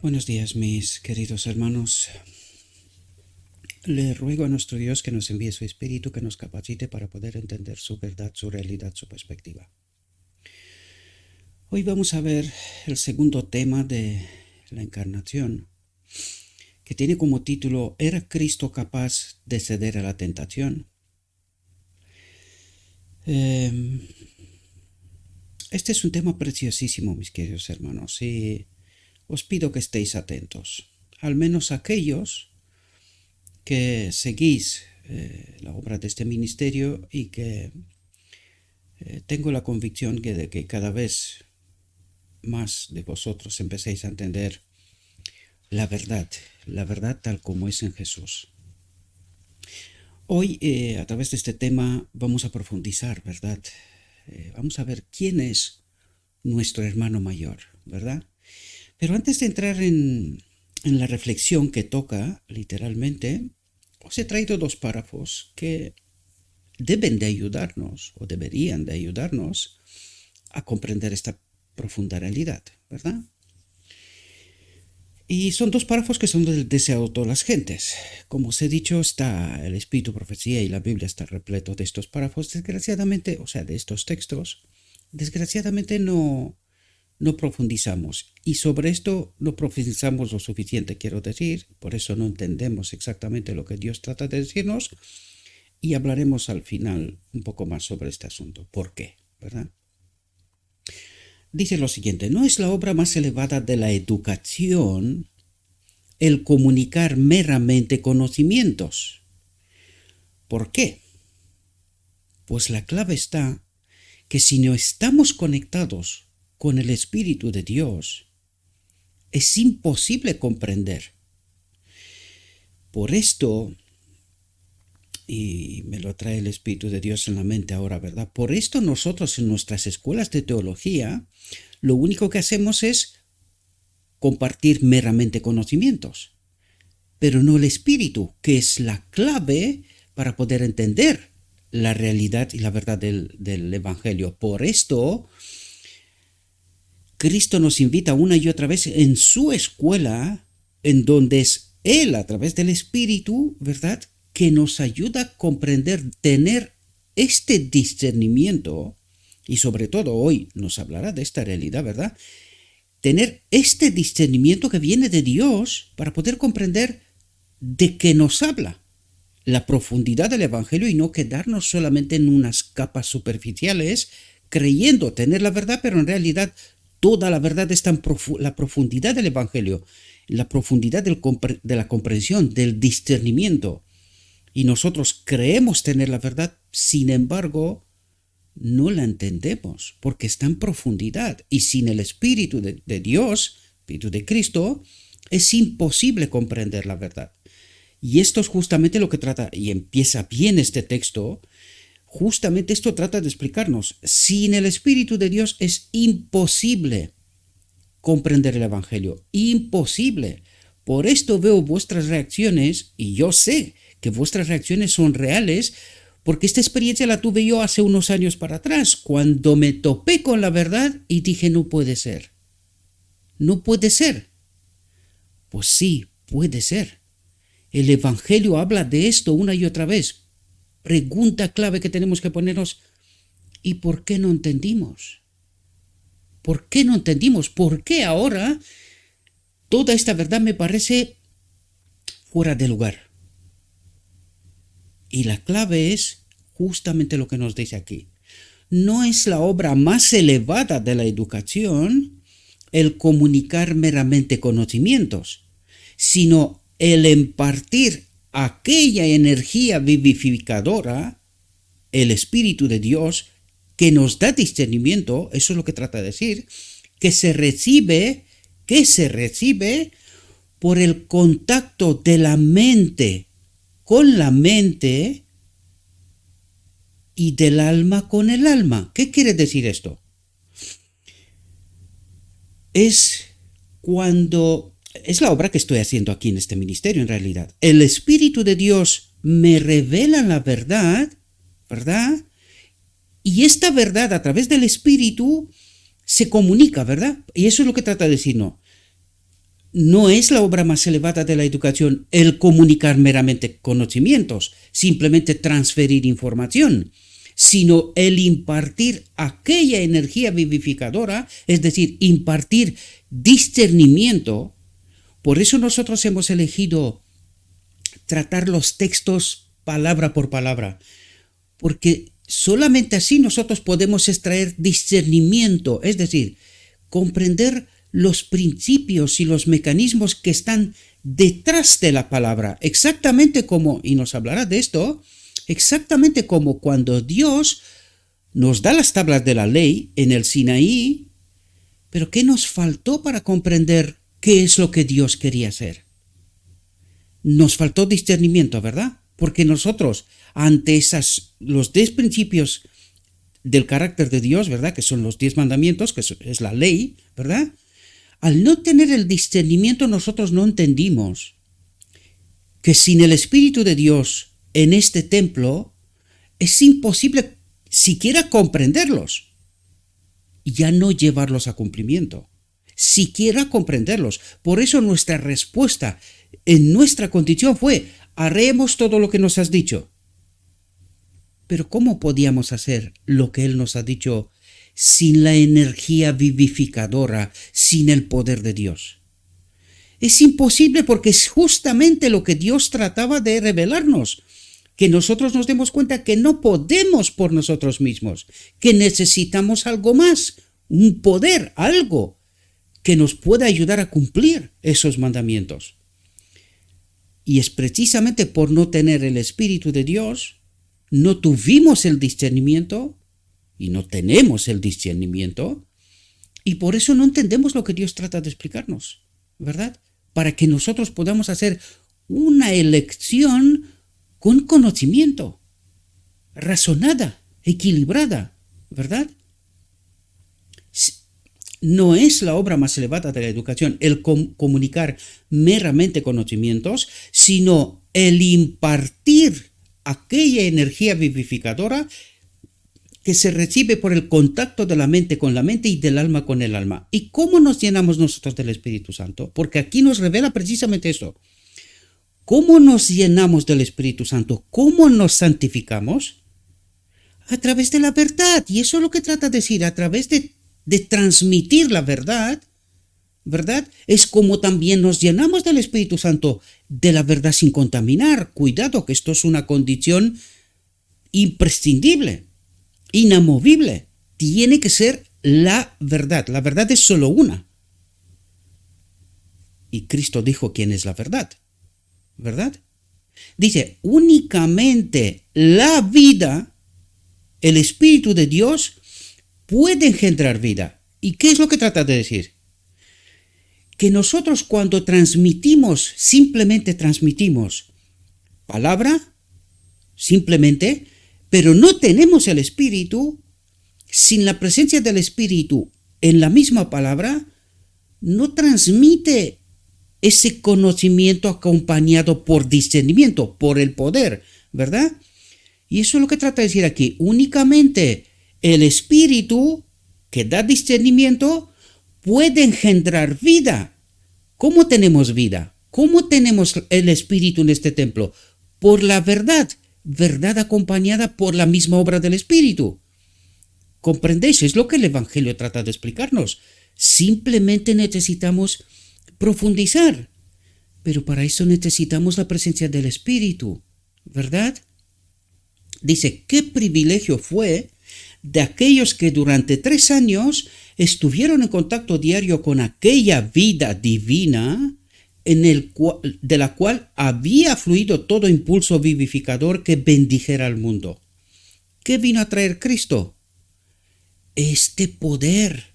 Buenos días, mis queridos hermanos. Le ruego a nuestro Dios que nos envíe su Espíritu, que nos capacite para poder entender su verdad, su realidad, su perspectiva. Hoy vamos a ver el segundo tema de la encarnación, que tiene como título ¿Era Cristo capaz de ceder a la tentación? Este es un tema preciosísimo, mis queridos hermanos, y os pido que estéis atentos, al menos aquellos que seguís la obra de este ministerio y que tengo la convicción de que cada vez más de vosotros empecéis a entender la verdad tal como es en Jesús. Hoy, a través de este tema, vamos a profundizar, ¿verdad? Vamos a ver quién es nuestro hermano mayor, ¿verdad? Pero antes de entrar en la reflexión que toca, literalmente, os he traído dos párrafos que deben de ayudarnos, o deberían de ayudarnos, a comprender esta profunda realidad, ¿verdad? Y son dos párrafos que son del deseado de todas las gentes. Como os he dicho, está el Espíritu, Profecía y la Biblia está repleto de estos párrafos. Desgraciadamente, o sea, de estos textos, desgraciadamente no profundizamos. Y sobre esto no profundizamos lo suficiente, quiero decir. Por eso no entendemos exactamente lo que Dios trata de decirnos. Y hablaremos al final un poco más sobre este asunto. ¿Por qué? ¿Verdad? Dice lo siguiente: no es la obra más elevada de la educación el comunicar meramente conocimientos. ¿Por qué? Pues la clave está que si no estamos conectados con el Espíritu de Dios, es imposible comprender. Por esto, y me lo trae el Espíritu de Dios en la mente ahora, ¿verdad? Por esto nosotros en nuestras escuelas de teología, lo único que hacemos es compartir meramente conocimientos, pero no el Espíritu, que es la clave para poder entender la realidad y la verdad del Evangelio. Por esto, Cristo nos invita una y otra vez en su escuela, en donde es Él, a través del Espíritu, ¿verdad?, que nos ayuda a comprender, tener este discernimiento, y sobre todo hoy nos hablará de esta realidad, ¿verdad?, tener este discernimiento que viene de Dios para poder comprender de qué nos habla, la profundidad del Evangelio, y no quedarnos solamente en unas capas superficiales creyendo tener la verdad, pero en realidad toda la verdad está en la profundidad del Evangelio, la profundidad de la comprensión, del discernimiento. Y nosotros creemos tener la verdad, sin embargo, no la entendemos porque está en profundidad. Y sin el Espíritu de Dios, Espíritu de Cristo, es imposible comprender la verdad. Y esto es justamente lo que trata, y empieza bien este texto, justamente esto trata de explicarnos. Sin el Espíritu de Dios es imposible comprender el Evangelio. Imposible. Por esto veo vuestras reacciones, y yo sé que vuestras reacciones son reales, porque esta experiencia la tuve yo hace unos años para atrás, cuando me topé con la verdad y dije, no puede ser. No puede ser. Pues sí, puede ser. El Evangelio habla de esto una y otra vez. Pregunta clave que tenemos que ponernos: ¿y por qué no entendimos? ¿Por qué no entendimos? ¿Por qué ahora toda esta verdad me parece fuera de lugar? Y la clave es justamente lo que nos dice aquí. No es la obra más elevada de la educación el comunicar meramente conocimientos, sino el impartir aquella energía vivificadora, el Espíritu de Dios, que nos da discernimiento. Eso es lo que trata de decir, que se recibe por el contacto de la mente con la mente y del alma con el alma. ¿Qué quiere decir esto? Es la obra que estoy haciendo aquí en este ministerio, en realidad. El Espíritu de Dios me revela la verdad, ¿verdad? Y esta verdad a través del Espíritu se comunica, ¿verdad? Y eso es lo que trata de decir, no. no es la obra más elevada de la educación el comunicar meramente conocimientos, simplemente transferir información, sino el impartir aquella energía vivificadora, es decir, impartir discernimiento. Por eso nosotros hemos elegido tratar los textos palabra por palabra, porque solamente así nosotros podemos extraer discernimiento, es decir, comprender los principios y los mecanismos que están detrás de la palabra, exactamente como, y nos hablará de esto, exactamente como cuando Dios nos da las tablas de la ley en el Sinaí, pero ¿qué nos faltó para comprender qué es lo que Dios quería hacer? Nos faltó discernimiento, ¿verdad? Porque nosotros, ante los 10 principios del carácter de Dios, ¿verdad? Que son los 10 mandamientos, que es la ley, ¿verdad? Al no tener el discernimiento, nosotros no entendimos que sin el Espíritu de Dios en este templo es imposible siquiera comprenderlos y ya no llevarlos a cumplimiento, siquiera comprenderlos. Por eso nuestra respuesta en nuestra condición fue: haremos todo lo que nos has dicho. Pero ¿cómo podíamos hacer lo que Él nos ha dicho sin la energía vivificadora, sin el poder de Dios? Es imposible, porque es justamente lo que Dios trataba de revelarnos, que nosotros nos demos cuenta que no podemos por nosotros mismos, que necesitamos algo más, un poder, algo que nos pueda ayudar a cumplir esos mandamientos. Y es precisamente por no tener el Espíritu de Dios, no tuvimos el discernimiento y no tenemos el discernimiento, y por eso no entendemos lo que Dios trata de explicarnos, ¿verdad? Para que nosotros podamos hacer una elección con conocimiento, razonada, equilibrada, ¿verdad? No es la obra más elevada de la educación el comunicar meramente conocimientos, sino el impartir aquella energía vivificadora que se recibe por el contacto de la mente con la mente y del alma con el alma. ¿Y cómo nos llenamos nosotros del Espíritu Santo? Porque aquí nos revela precisamente eso. ¿Cómo nos llenamos del Espíritu Santo? ¿Cómo nos santificamos? A través de la verdad. Y eso es lo que trata de decir, a través de transmitir la verdad, ¿verdad? Es como también nos llenamos del Espíritu Santo, de la verdad sin contaminar. Cuidado, que esto es una condición imprescindible, inamovible. Tiene que ser la verdad. La verdad es solo una. Y Cristo dijo quién es la verdad, ¿verdad? Dice, únicamente la vida, el Espíritu de Dios, puede engendrar vida. ¿Y qué es lo que trata de decir? Que nosotros cuando transmitimos, simplemente transmitimos palabra, simplemente, pero no tenemos el Espíritu, sin la presencia del Espíritu en la misma palabra, no transmite ese conocimiento acompañado por discernimiento, por el poder, ¿verdad? Y eso es lo que trata de decir aquí. Únicamente el Espíritu que da discernimiento puede engendrar vida. ¿Cómo tenemos vida? ¿Cómo tenemos el Espíritu en este templo? Por la verdad, verdad acompañada por la misma obra del Espíritu. ¿Comprendéis? Es lo que el Evangelio trata de explicarnos. Simplemente necesitamos profundizar, pero para eso necesitamos la presencia del Espíritu, ¿verdad? Dice, ¿qué privilegio fue de aquellos que durante 3 años estuvieron en contacto diario con aquella vida divina de la cual había fluido todo impulso vivificador que bendijera al mundo? ¿Qué vino a traer Cristo? Este poder,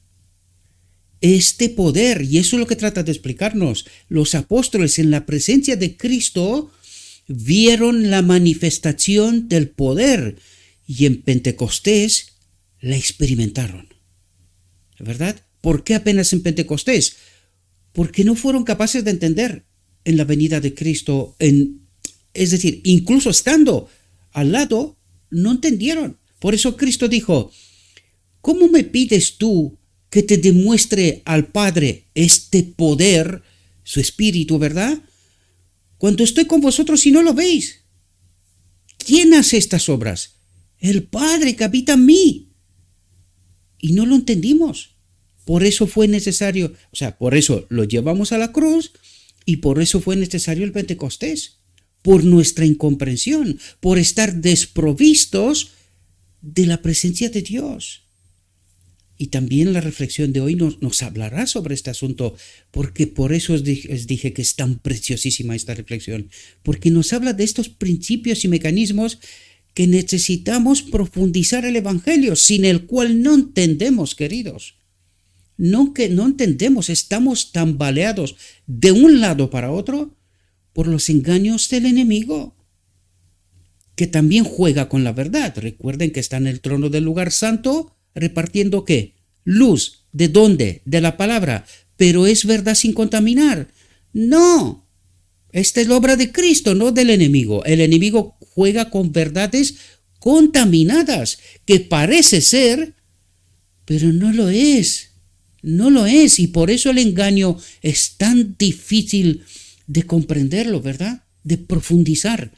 y eso es lo que trata de explicarnos. Los apóstoles en la presencia de Cristo vieron la manifestación del poder y en Pentecostés la experimentaron, ¿verdad? ¿Por qué apenas en Pentecostés? Porque no fueron capaces de entender en la venida de Cristo, es decir, incluso estando al lado, no entendieron. Por eso Cristo dijo, ¿cómo me pides tú que te demuestre al Padre este poder su espíritu, ¿verdad? Cuando estoy con vosotros y no lo veis. ¿Quién hace estas obras? El Padre que habita en mí. Y no lo entendimos. Por eso fue necesario, por eso lo llevamos a la cruz y por eso fue necesario el Pentecostés. Por nuestra incomprensión, por estar desprovistos de la presencia de Dios. Y también la reflexión de hoy nos hablará sobre este asunto, porque por eso os dije que es tan preciosísima esta reflexión, porque nos habla de estos principios y mecanismos que necesitamos profundizar el Evangelio, sin el cual no entendemos, queridos. No entendemos, estamos tambaleados de un lado para otro por los engaños del enemigo, que también juega con la verdad. Recuerden que está en el trono del lugar santo, repartiendo ¿qué? Luz. ¿De dónde? De la palabra. Pero es verdad sin contaminar. No. Esta es la obra de Cristo, no del enemigo. El enemigo juega con verdades contaminadas, que parece ser, pero no lo es. No lo es. Y por eso el engaño es tan difícil de comprenderlo, ¿verdad? De profundizar.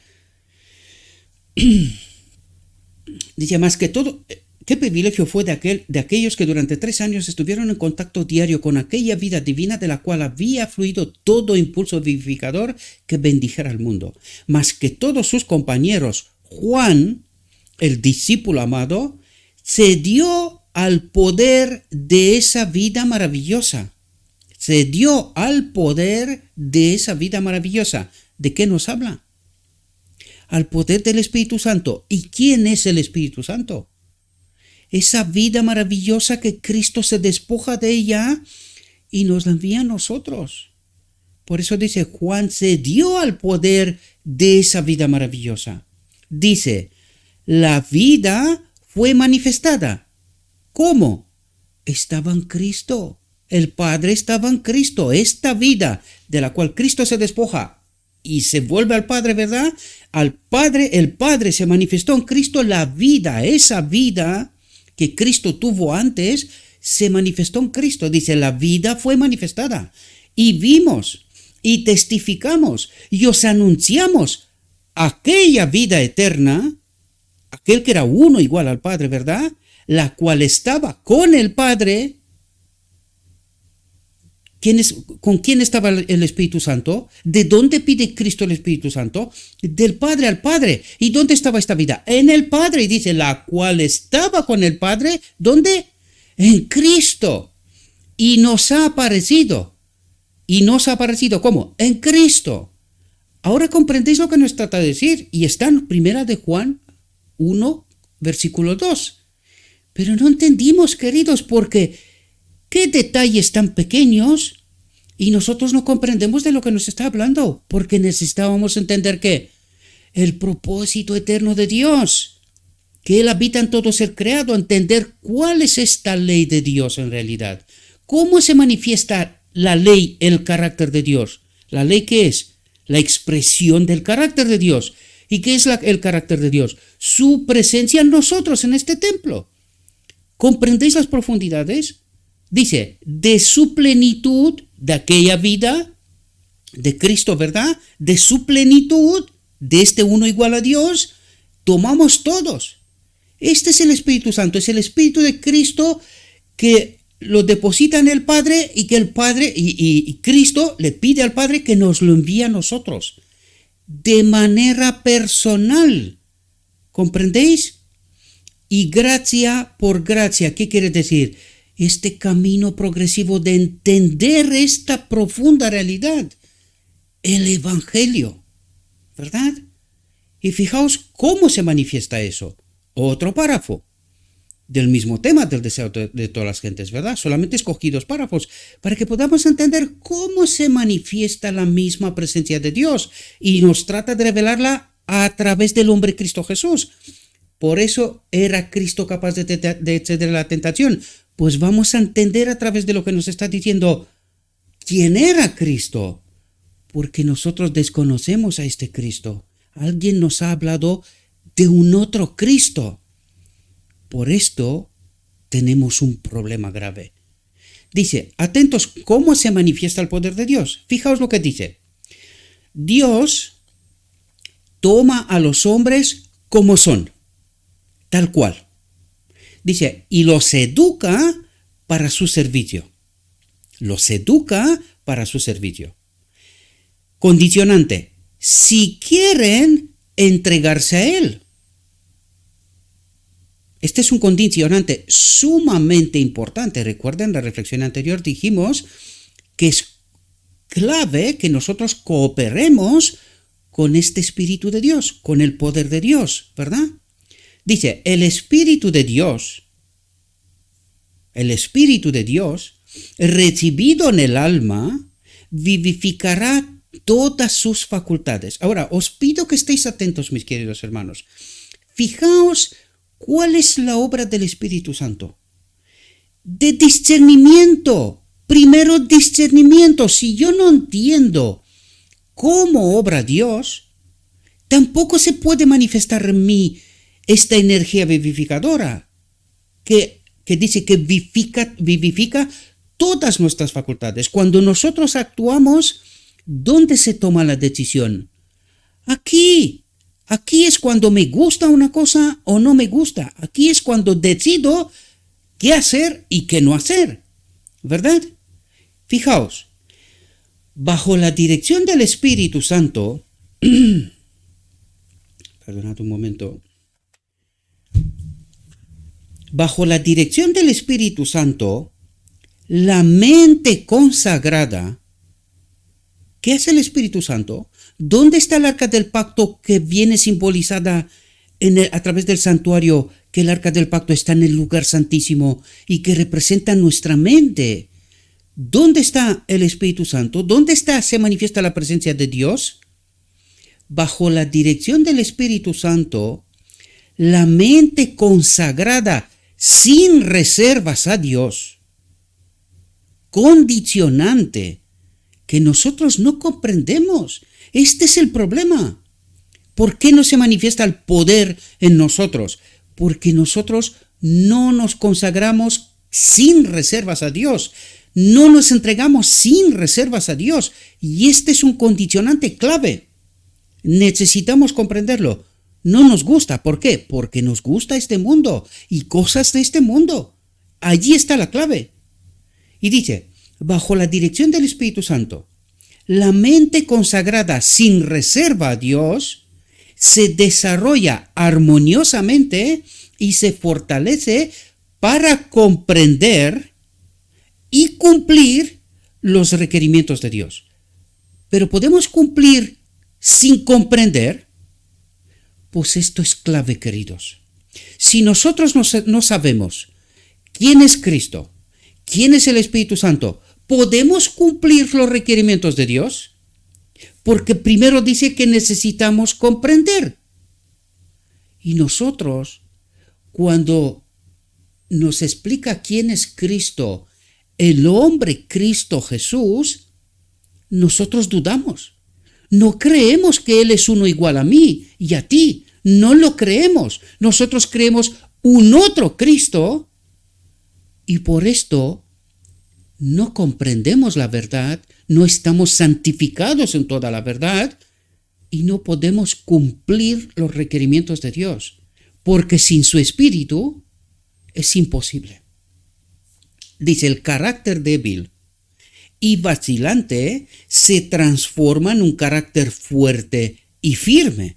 Dice más que todo, qué privilegio fue de aquellos que durante 3 años estuvieron en contacto diario con aquella vida divina de la cual había fluido todo impulso vivificador que bendijera al mundo. Más que todos sus compañeros, Juan, el discípulo amado, se dio al poder de esa vida maravillosa. Se dio al poder de esa vida maravillosa. ¿De qué nos habla? Al poder del Espíritu Santo. ¿Y quién es el Espíritu Santo? Esa vida maravillosa que Cristo se despoja de ella y nos la envía a nosotros. Por eso dice, Juan se dio al poder de esa vida maravillosa. Dice, la vida fue manifestada. ¿Cómo? Estaba en Cristo. El Padre estaba en Cristo. Esta vida de la cual Cristo se despoja y se vuelve al Padre, ¿verdad? Al Padre, el Padre se manifestó en Cristo, la vida, esa vida que Cristo tuvo antes, se manifestó en Cristo. Dice, la vida fue manifestada. Y vimos, y testificamos, y os anunciamos aquella vida eterna, aquel que era uno igual al Padre, ¿verdad? La cual estaba con el Padre. ¿Con quién estaba el Espíritu Santo? ¿De dónde pide Cristo el Espíritu Santo? Del Padre al Padre. ¿Y dónde estaba esta vida? En el Padre. Y dice, la cual estaba con el Padre. ¿Dónde? En Cristo. Y nos ha aparecido. ¿Y nos ha aparecido cómo? En Cristo. Ahora comprendéis lo que nos trata de decir. Y está en 1 de Juan 1, versículo 2. Pero no entendimos, queridos, porque qué detalles tan pequeños y nosotros no comprendemos de lo que nos está hablando, porque necesitábamos entender que el propósito eterno de Dios, que Él habita en todo ser creado, entender cuál es esta ley de Dios en realidad. ¿Cómo se manifiesta la ley, el carácter de Dios? ¿La ley qué es? La expresión del carácter de Dios. ¿Y qué es el carácter de Dios? Su presencia en nosotros, en este templo. ¿Comprendéis las profundidades? Dice, de su plenitud, de aquella vida de Cristo, ¿verdad? De su plenitud, de este uno igual a Dios, tomamos todos. Este es el Espíritu Santo, es el Espíritu de Cristo que lo deposita en el Padre y que el Padre y Cristo le pide al Padre que nos lo envíe a nosotros de manera personal. ¿Comprendéis? Y gracia por gracia, ¿qué quiere decir? Este camino progresivo de entender esta profunda realidad, el Evangelio, ¿verdad? Y fijaos cómo se manifiesta eso. Otro párrafo del mismo tema del deseo de todas las gentes, ¿verdad? Solamente escogí 2 párrafos para que podamos entender cómo se manifiesta la misma presencia de Dios y nos trata de revelarla a través del hombre Cristo Jesús. Por eso era Cristo capaz de exceder la tentación. Pues vamos a entender a través de lo que nos está diciendo quién era Cristo, porque nosotros desconocemos a este Cristo. Alguien nos ha hablado de un otro Cristo. Por esto tenemos un problema grave. Dice, atentos, ¿cómo se manifiesta el poder de Dios? Fijaos lo que dice. Dios toma a los hombres como son, tal cual. Dice, y los educa para su servicio. Los educa para su servicio. Condicionante, si quieren entregarse a Él. Este es un condicionante sumamente importante. Recuerden, en la reflexión anterior dijimos que es clave que nosotros cooperemos con este Espíritu de Dios, con el poder de Dios, ¿verdad? Dice, el Espíritu de Dios, recibido en el alma, vivificará todas sus facultades. Ahora, os pido que estéis atentos, mis queridos hermanos. Fijaos cuál es la obra del Espíritu Santo. De discernimiento. Primero, discernimiento. Si yo no entiendo cómo obra Dios, tampoco se puede manifestar en mí esta energía vivificadora que dice que vivifica todas nuestras facultades. Cuando nosotros actuamos, ¿dónde se toma la decisión? Aquí es cuando me gusta una cosa o no me gusta. Aquí es cuando decido qué hacer y qué no hacer, ¿verdad? Fijaos, bajo la dirección del Espíritu Santo, perdonad un momento, bajo la dirección del Espíritu Santo, la mente consagrada, ¿qué hace el Espíritu Santo? ¿Dónde está el arca del pacto que viene simbolizada a través del santuario? Que el arca del pacto está en el lugar santísimo y que representa nuestra mente. ¿Dónde está el Espíritu Santo? ¿Dónde se manifiesta la presencia de Dios? Bajo la dirección del Espíritu Santo, la mente consagrada sin reservas a Dios, condicionante, que nosotros no comprendemos. Este es el problema. ¿Por qué no se manifiesta el poder en nosotros? Porque nosotros no nos consagramos sin reservas a Dios. No nos entregamos sin reservas a Dios. Y este es un condicionante clave. Necesitamos comprenderlo. No nos gusta. ¿Por qué? Porque nos gusta este mundo y cosas de este mundo. Allí está la clave. Y dice, bajo la dirección del Espíritu Santo, la mente consagrada sin reserva a Dios se desarrolla armoniosamente y se fortalece para comprender y cumplir los requerimientos de Dios. Pero ¿podemos cumplir sin comprender? Pues esto es clave, queridos. Si nosotros no sabemos quién es Cristo, quién es el Espíritu Santo, ¿podemos cumplir los requerimientos de Dios? Porque primero dice que necesitamos comprender. Y nosotros, cuando nos explica quién es Cristo, el hombre Cristo Jesús, nosotros dudamos. No creemos que Él es uno igual a mí y a ti. No lo creemos. Nosotros creemos un otro Cristo y por esto no comprendemos la verdad, no estamos santificados en toda la verdad y no podemos cumplir los requerimientos de Dios, porque sin su Espíritu es imposible. Dice, el carácter débil y vacilante se transforma en un carácter fuerte y firme.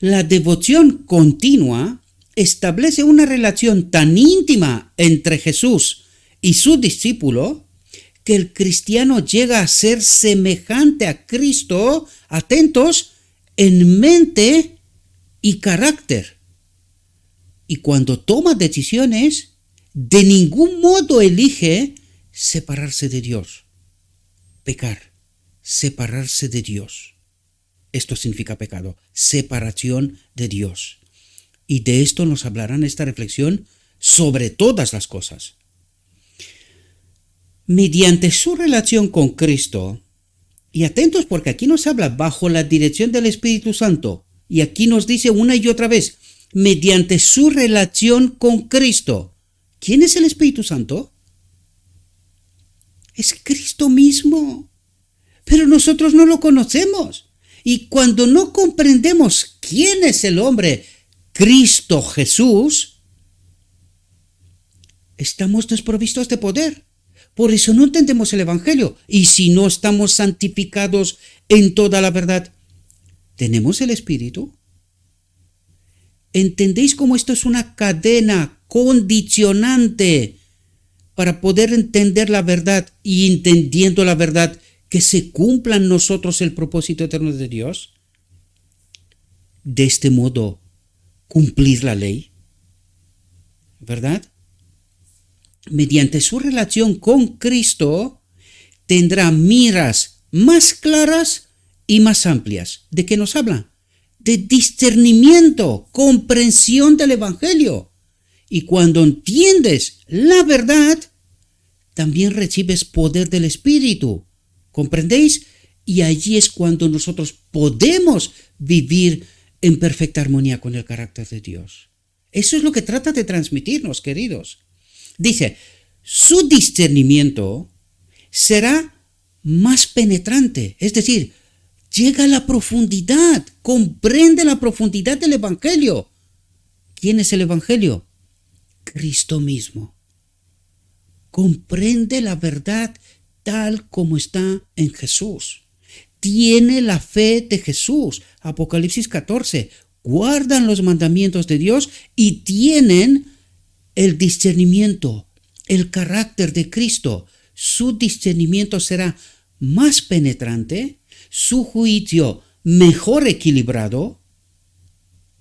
La devoción continua establece una relación tan íntima entre Jesús y su discípulo que el cristiano llega a ser semejante a Cristo, atentos, en mente y carácter. Y cuando toma decisiones, de ningún modo elige separarse de Dios. Pecar, separarse de Dios. Esto significa pecado, separación de Dios. Y de esto nos hablará en esta reflexión sobre todas las cosas. Mediante su relación con Cristo, y atentos porque aquí nos habla bajo la dirección del Espíritu Santo, y aquí nos dice una y otra vez, mediante su relación con Cristo. ¿Quién es el Espíritu Santo? Es Cristo mismo. Pero nosotros no lo conocemos. Y cuando no comprendemos quién es el hombre, Cristo Jesús, estamos desprovistos de poder. Por eso no entendemos el Evangelio. Y si no estamos santificados en toda la verdad, ¿tenemos el Espíritu? ¿Entendéis cómo esto es una cadena condicionante para poder entender la verdad y entendiendo la verdad que se cumpla en nosotros el propósito eterno de Dios? De este modo, cumplir la ley, ¿verdad? Mediante su relación con Cristo, tendrá miras más claras y más amplias. ¿De qué nos habla? De discernimiento, comprensión del Evangelio. Y cuando entiendes la verdad, también recibes poder del Espíritu. ¿Comprendéis? Y allí es cuando nosotros podemos vivir en perfecta armonía con el carácter de Dios. Eso es lo que trata de transmitirnos, queridos. Dice, su discernimiento será más penetrante, es decir, llega a la profundidad, comprende la profundidad del Evangelio. ¿Quién es el Evangelio? Cristo mismo. Comprende la verdad tal como está en Jesús. Tiene la fe de Jesús. Apocalipsis 14. Guardan los mandamientos de Dios y tienen el discernimiento, el carácter de Cristo. Su discernimiento será más penetrante, su juicio mejor equilibrado.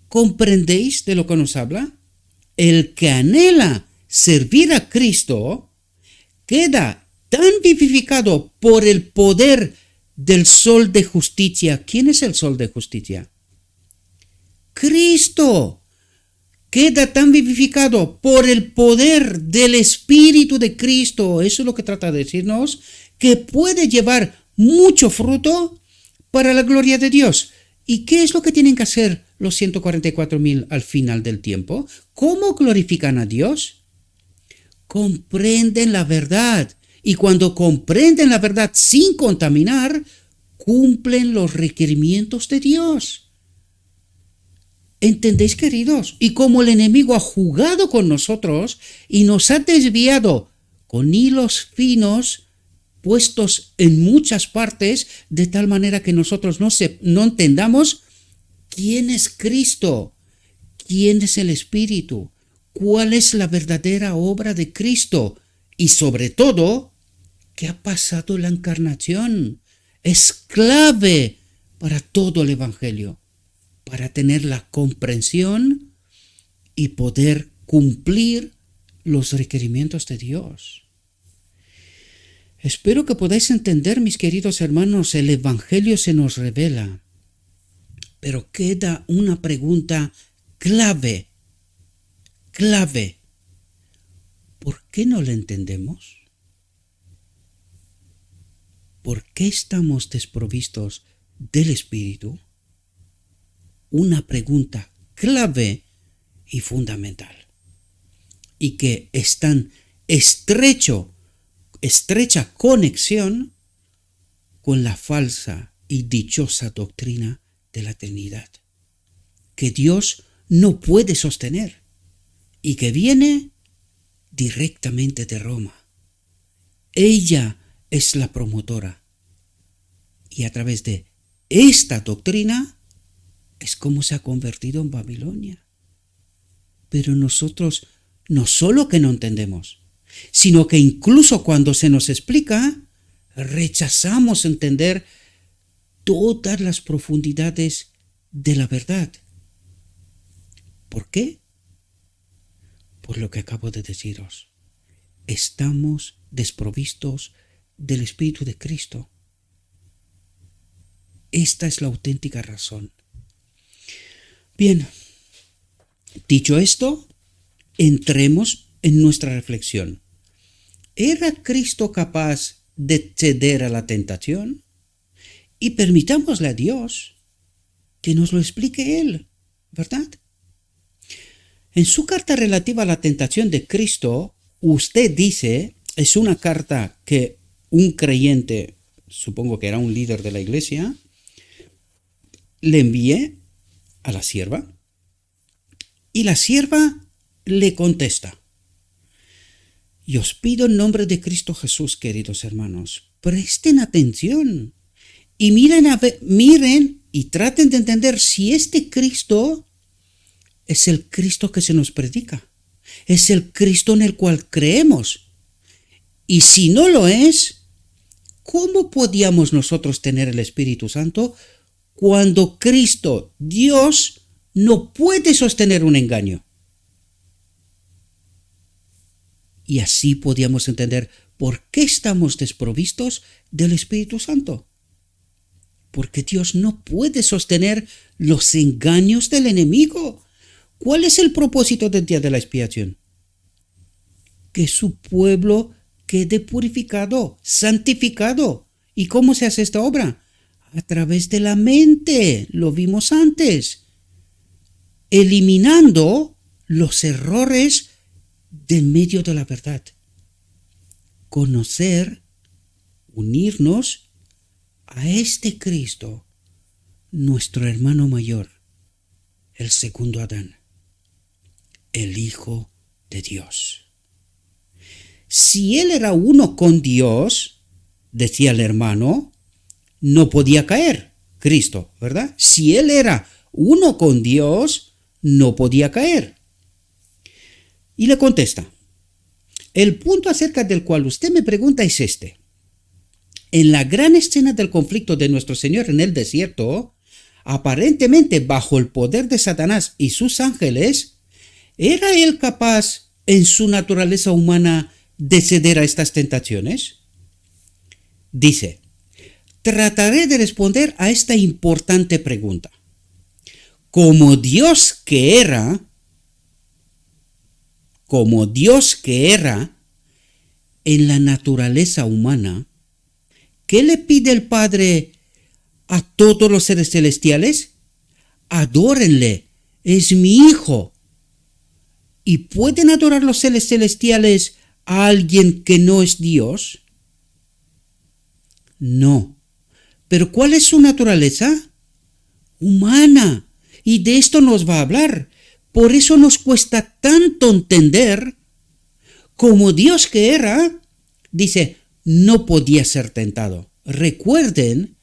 ¿Comprendéis de lo que nos habla? El que anhela servir a Cristo queda tan vivificado por el poder del sol de justicia. ¿Quién es el sol de justicia? Cristo. Queda tan vivificado por el poder del Espíritu de Cristo. Eso es lo que trata de decirnos, que puede llevar mucho fruto para la gloria de Dios. ¿Y qué es lo que tienen que hacer los 144,000 al final del tiempo? ¿Cómo glorifican a Dios? Comprenden la verdad. Y cuando comprenden la verdad sin contaminar, cumplen los requerimientos de Dios. ¿Entendéis, queridos? Y como el enemigo ha jugado con nosotros y nos ha desviado con hilos finos puestos en muchas partes, de tal manera que nosotros no entendamos quién es Cristo, quién es el Espíritu, cuál es la verdadera obra de Cristo y sobre todo, qué ha pasado en la encarnación. Es clave para todo el Evangelio, para tener la comprensión y poder cumplir los requerimientos de Dios. Espero que podáis entender, mis queridos hermanos, el Evangelio se nos revela, pero queda una pregunta clave. ¿Por qué no lo entendemos? ¿Por qué estamos desprovistos del Espíritu? Una pregunta clave y fundamental, y que está en estrecha conexión con la falsa y dichosa doctrina de la Trinidad, que Dios no puede sostener y que viene directamente de Roma. Ella es la promotora y a través de esta doctrina es como se ha convertido en Babilonia. Pero nosotros no solo que no entendemos, sino que incluso cuando se nos explica, rechazamos entender todas las profundidades de la verdad. ¿Por qué? Por lo que acabo de deciros. Estamos desprovistos del Espíritu de Cristo. Esta es la auténtica razón. Bien, dicho esto, entremos en nuestra reflexión. ¿Era Cristo capaz de ceder a la tentación? Y permitámosle a Dios que nos lo explique Él, ¿verdad? En su carta relativa a la tentación de Cristo, usted dice, es una carta que un creyente, supongo que era un líder de la iglesia, le envié a la sierva y la sierva le contesta: y os pido en nombre de Cristo Jesús, queridos hermanos, presten atención y miren y traten de entender si este Cristo es el Cristo que se nos predica, es el Cristo en el cual creemos. Y si no lo es, ¿cómo podíamos nosotros tener el Espíritu Santo cuando Cristo, Dios, no puede sostener un engaño? Y así podíamos entender por qué estamos desprovistos del Espíritu Santo. Porque Dios no puede sostener los engaños del enemigo. ¿Cuál es el propósito del día de la expiación? Que su pueblo quede purificado, santificado. ¿Y cómo se hace esta obra? A través de la mente, lo vimos antes. Eliminando los errores de medio de la verdad. Conocer, unirnos a este Cristo, nuestro hermano mayor, el segundo Adán, el Hijo de Dios. Si él era uno con Dios, decía el hermano, no podía caer, Cristo, ¿verdad? Si él era uno con Dios, no podía caer. Y le contesta: el punto acerca del cual usted me pregunta es este. En la gran escena del conflicto de nuestro Señor en el desierto, aparentemente bajo el poder de Satanás y sus ángeles, ¿era él capaz en su naturaleza humana de ceder a estas tentaciones? Dice: trataré de responder a esta importante pregunta. Como Dios que era en la naturaleza humana, ¿qué le pide el Padre a todos los seres celestiales? Adórenle, es mi Hijo. ¿Y pueden adorar los seres celestiales a alguien que no es Dios? No. ¿Pero cuál es su naturaleza? Humana. Y de esto nos va a hablar. Por eso nos cuesta tanto entender. Como Dios que era, dice, no podía ser tentado. Recuerden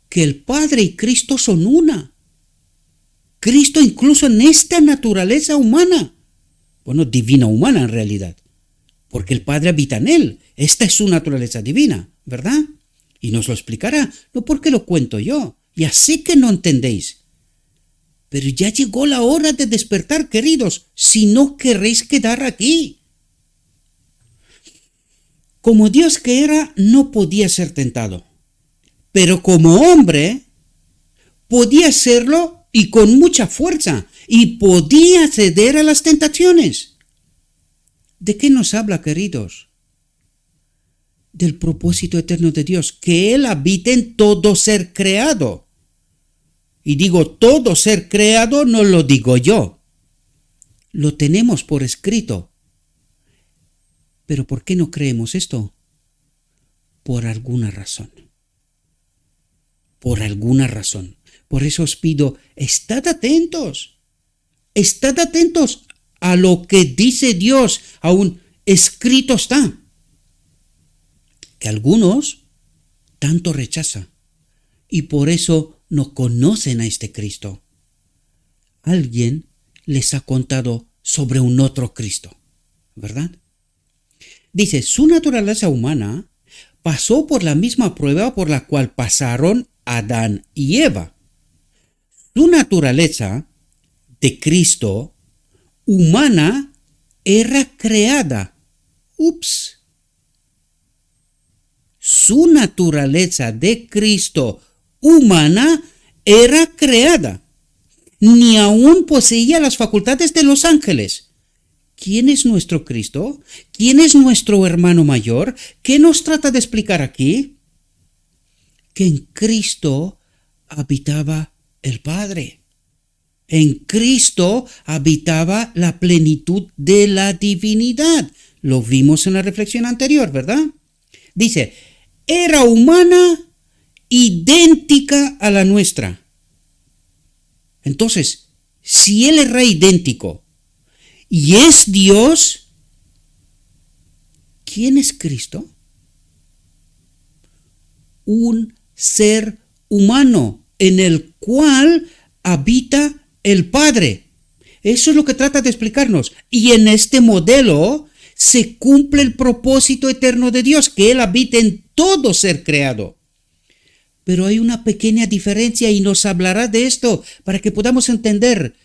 que el Padre y Cristo son una. Cristo incluso en esta naturaleza humana, bueno, divina humana en realidad, porque el Padre habita en él. Esta es su naturaleza divina, ¿verdad? Y nos lo explicará, no porque lo cuento yo. Ya sé que no entendéis. Pero ya llegó la hora de despertar, queridos, si no queréis quedar aquí. Como Dios que era, no podía ser tentado. Pero como hombre, podía serlo y con mucha fuerza, y podía ceder a las tentaciones. ¿De qué nos habla, queridos? Del propósito eterno de Dios, que Él habite en todo ser creado. Y digo todo ser creado, no lo digo yo. Lo tenemos por escrito. Pero ¿por qué no creemos esto? Por alguna razón. Por alguna razón. Por eso os pido, estad atentos. Estad atentos a lo que dice Dios. Aún escrito está. Que algunos tanto rechazan. Y por eso no conocen a este Cristo. Alguien les ha contado sobre un otro Cristo, ¿verdad? Dice, su naturaleza humana pasó por la misma prueba por la cual pasaron Adán y Eva. Su naturaleza de Cristo humana era creada. Su naturaleza de Cristo humana era creada. Ni aún poseía las facultades de los ángeles. ¿Quién es nuestro Cristo? ¿Quién es nuestro hermano mayor? ¿Qué nos trata de explicar aquí? Que en Cristo habitaba el Padre. En Cristo habitaba la plenitud de la divinidad. Lo vimos en la reflexión anterior, ¿verdad? Dice, era humana, idéntica a la nuestra. Entonces, si Él era idéntico y es Dios, ¿quién es Cristo? Un ser humano en el cual habita el Padre. Eso es lo que trata de explicarnos. Y en este modelo se cumple el propósito eterno de Dios, que Él habite en todo ser creado. Pero hay una pequeña diferencia y nos hablará de esto para que podamos entender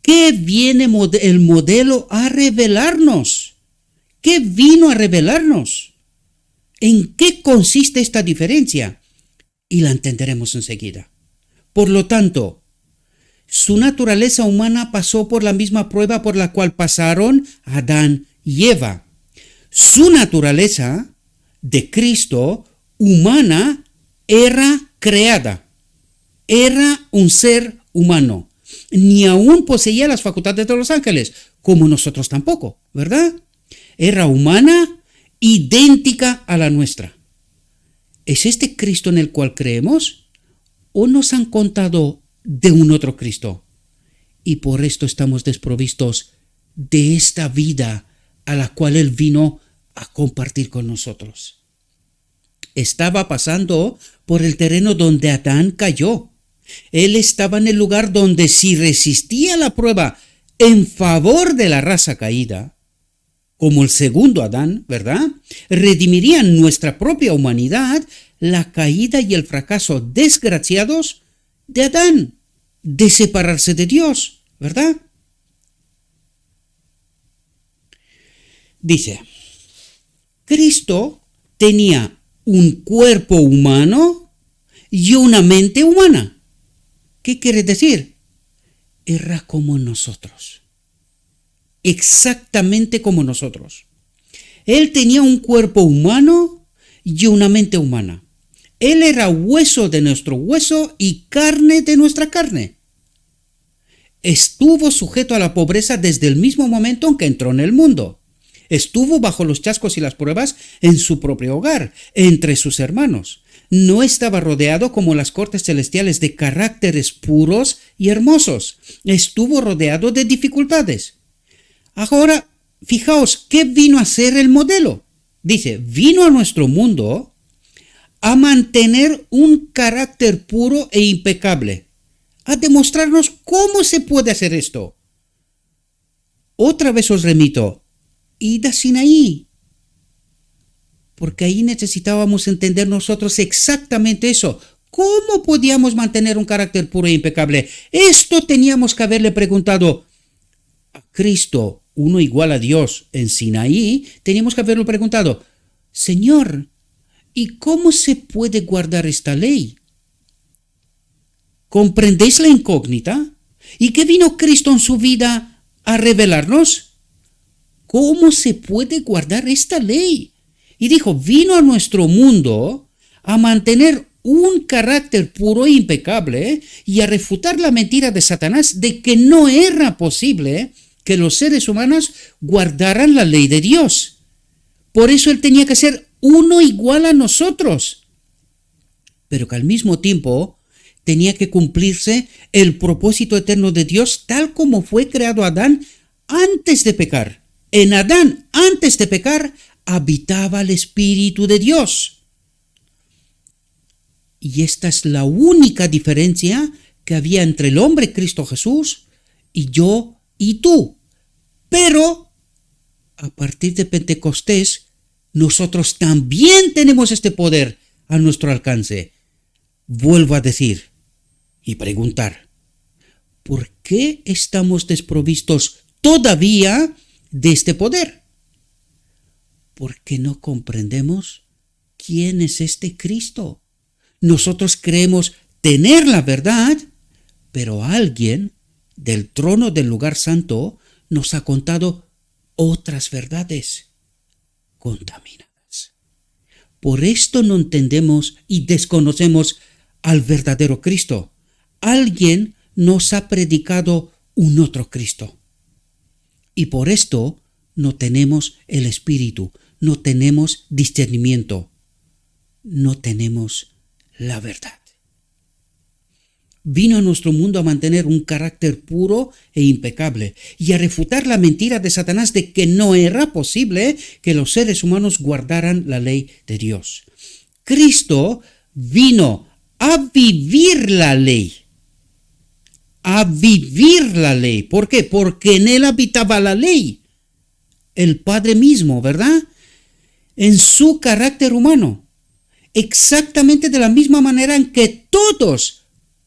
qué viene el modelo a revelarnos. ¿Qué vino a revelarnos? ¿En qué consiste esta diferencia? Y la entenderemos enseguida. Por lo tanto, su naturaleza humana pasó por la misma prueba por la cual pasaron Adán y Eva. Su naturaleza de Cristo humana era creada. Era un ser humano. Ni aún poseía las facultades de los ángeles, como nosotros tampoco, ¿verdad? Era humana, idéntica a la nuestra. ¿Es este Cristo en el cual creemos? ¿O nos han contado de un otro Cristo? Y por esto estamos desprovistos de esta vida a la cual Él vino a compartir con nosotros. Estaba pasando por el terreno donde Adán cayó. Él estaba en el lugar donde, si resistía la prueba en favor de la raza caída, como el segundo Adán, ¿verdad?, redimirían nuestra propia humanidad la caída y el fracaso desgraciados de Adán, de separarse de Dios, ¿verdad? Dice, Cristo tenía un cuerpo humano y una mente humana. ¿Qué quiere decir? Era como nosotros. Exactamente como nosotros. Él tenía un cuerpo humano y una mente humana. Él era hueso de nuestro hueso y carne de nuestra carne. Estuvo sujeto a la pobreza desde el mismo momento en que entró en el mundo. Estuvo bajo los chascos y las pruebas en su propio hogar, entre sus hermanos. No estaba rodeado como las cortes celestiales de caracteres puros y hermosos. Estuvo rodeado de dificultades. Ahora, fijaos, ¿qué vino a ser el modelo? Dice, vino a nuestro mundo a mantener un carácter puro e impecable, a demostrarnos cómo se puede hacer esto. Otra vez os remito, id a Sinaí, porque ahí necesitábamos entender nosotros exactamente eso. ¿Cómo podíamos mantener un carácter puro e impecable? Esto teníamos que haberle preguntado a Cristo, uno igual a Dios, en Sinaí. Teníamos que haberle preguntado, Señor, ¿y cómo se puede guardar esta ley? ¿Comprendéis la incógnita? ¿Y qué vino Cristo en su vida a revelarnos? ¿Cómo se puede guardar esta ley? Y dijo, vino a nuestro mundo a mantener un carácter puro e impecable y a refutar la mentira de Satanás de que no era posible que los seres humanos guardaran la ley de Dios. Por eso Él tenía que ser uno igual a nosotros, pero que al mismo tiempo tenía que cumplirse el propósito eterno de Dios tal como fue creado Adán antes de pecar. En Adán, antes de pecar, habitaba el Espíritu de Dios. Y esta es la única diferencia que había entre el hombre Cristo Jesús y yo y tú. Pero a partir de Pentecostés, nosotros también tenemos este poder a nuestro alcance. Vuelvo a decir y preguntar, ¿por qué estamos desprovistos todavía de este poder? Porque no comprendemos quién es este Cristo. Nosotros creemos tener la verdad, pero alguien del trono del lugar santo nos ha contado otras verdades contaminadas. Por esto no entendemos y desconocemos al verdadero Cristo. Alguien nos ha predicado un otro Cristo. Y por esto no tenemos el Espíritu, no tenemos discernimiento. no tenemos la verdad. Vino a nuestro mundo a mantener un carácter puro e impecable y a refutar la mentira de Satanás de que no era posible que los seres humanos guardaran la ley de Dios. Cristo vino a vivir la ley. A vivir la ley. ¿Por qué? Porque en él habitaba la ley. El Padre mismo, ¿verdad? En su carácter humano. Exactamente de la misma manera en que todos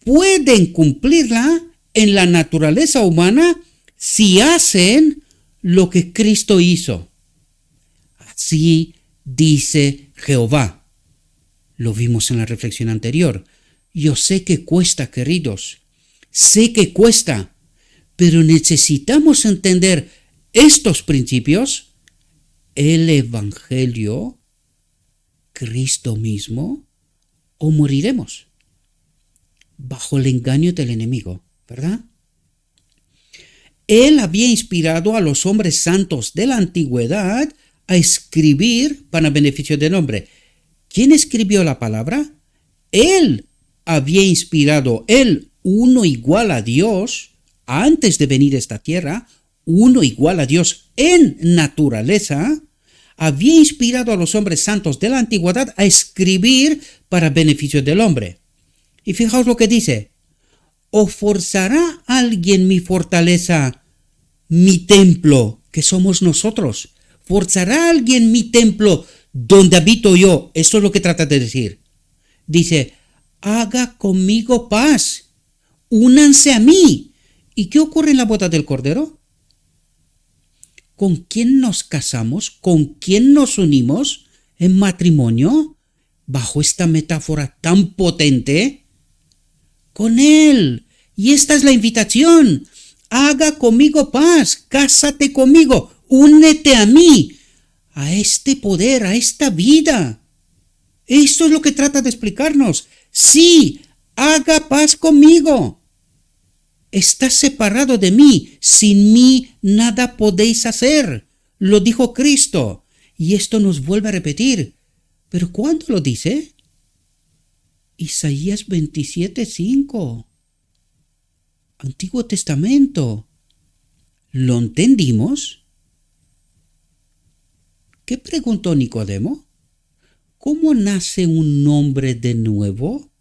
pueden cumplirla en la naturaleza humana si hacen lo que Cristo hizo. Así dice Jehová. Lo vimos en la reflexión anterior. Yo sé que cuesta, queridos. Sé que cuesta. Pero necesitamos entender estos principios. El Evangelio, Cristo mismo, o moriremos bajo el engaño del enemigo, ¿verdad? Él había inspirado a los hombres santos de la antigüedad a escribir para beneficio del hombre. ¿Quién escribió la palabra? Él había inspirado, él, uno igual a Dios, antes de venir a esta tierra, uno igual a Dios en naturaleza, había inspirado a los hombres santos de la antigüedad a escribir para beneficio del hombre. Y fijaos lo que dice: ¿o forzará alguien mi fortaleza, mi templo, que somos nosotros? ¿Forzará alguien mi templo donde habito yo? Eso es lo que trata de decir. Dice, haga conmigo paz, únanse a mí. ¿Y qué ocurre en la boda del Cordero? ¿Con quién nos casamos? ¿Con quién nos unimos en matrimonio? Bajo esta metáfora tan potente, con Él. Y esta es la invitación. Haga conmigo paz, cásate conmigo, únete a mí, a este poder, a esta vida. Esto es lo que trata de explicarnos. Sí, haga paz conmigo. Estás separado de mí, sin mí nada podéis hacer. Lo dijo Cristo. Y esto nos vuelve a repetir. ¿Pero cuándo lo dice? Isaías 27:5. Antiguo Testamento. ¿Lo entendimos? ¿Qué preguntó Nicodemo? ¿Cómo nace un hombre de nuevo?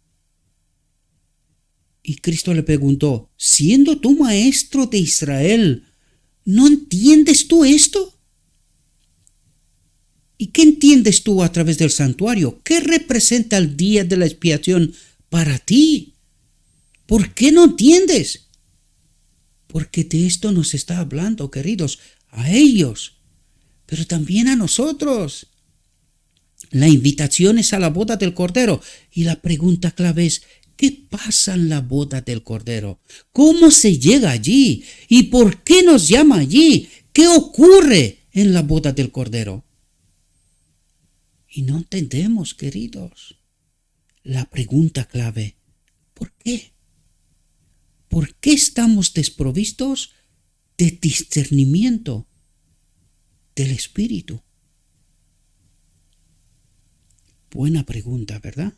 Y Cristo le preguntó, siendo tú maestro de Israel, ¿no entiendes tú esto? ¿Y qué entiendes tú a través del santuario? ¿Qué representa el día de la expiación para ti? ¿Por qué no entiendes? Porque de esto nos está hablando, queridos, a ellos, pero también a nosotros. La invitación es a la boda del Cordero y la pregunta clave es, ¿qué pasa en la boda del Cordero? ¿Cómo se llega allí? ¿Y por qué nos llama allí? ¿Qué ocurre en la boda del Cordero? Y no entendemos, queridos, la pregunta clave, ¿por qué? ¿Por qué estamos desprovistos de discernimiento del Espíritu? Buena pregunta, ¿verdad?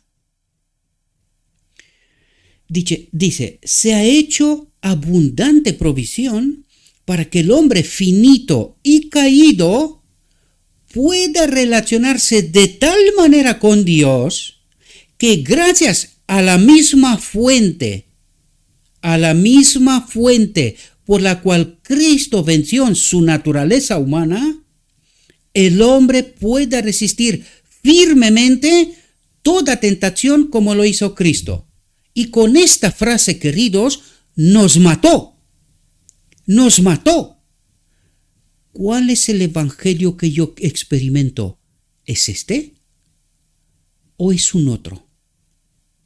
Dice, se ha hecho abundante provisión para que el hombre finito y caído pueda relacionarse de tal manera con Dios que gracias a la misma fuente por la cual Cristo venció en su naturaleza humana, el hombre pueda resistir firmemente toda tentación como lo hizo Cristo. Y con esta frase, queridos, nos mató. ¿Cuál es el evangelio que yo experimento? ¿Es este? ¿O es un otro?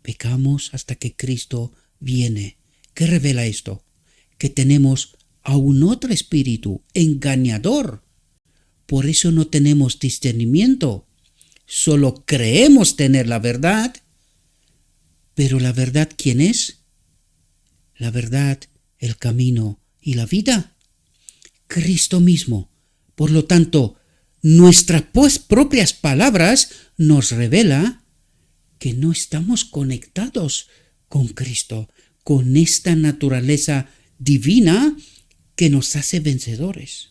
Pecamos hasta que Cristo viene. ¿Qué revela esto? Que tenemos a un otro espíritu engañador. Por eso no tenemos discernimiento. Solo creemos tener la verdad. Pero la verdad, ¿quién es? La verdad, el camino y la vida. Cristo mismo. Por lo tanto, nuestras propias palabras nos revela que no estamos conectados con Cristo, con esta naturaleza divina que nos hace vencedores.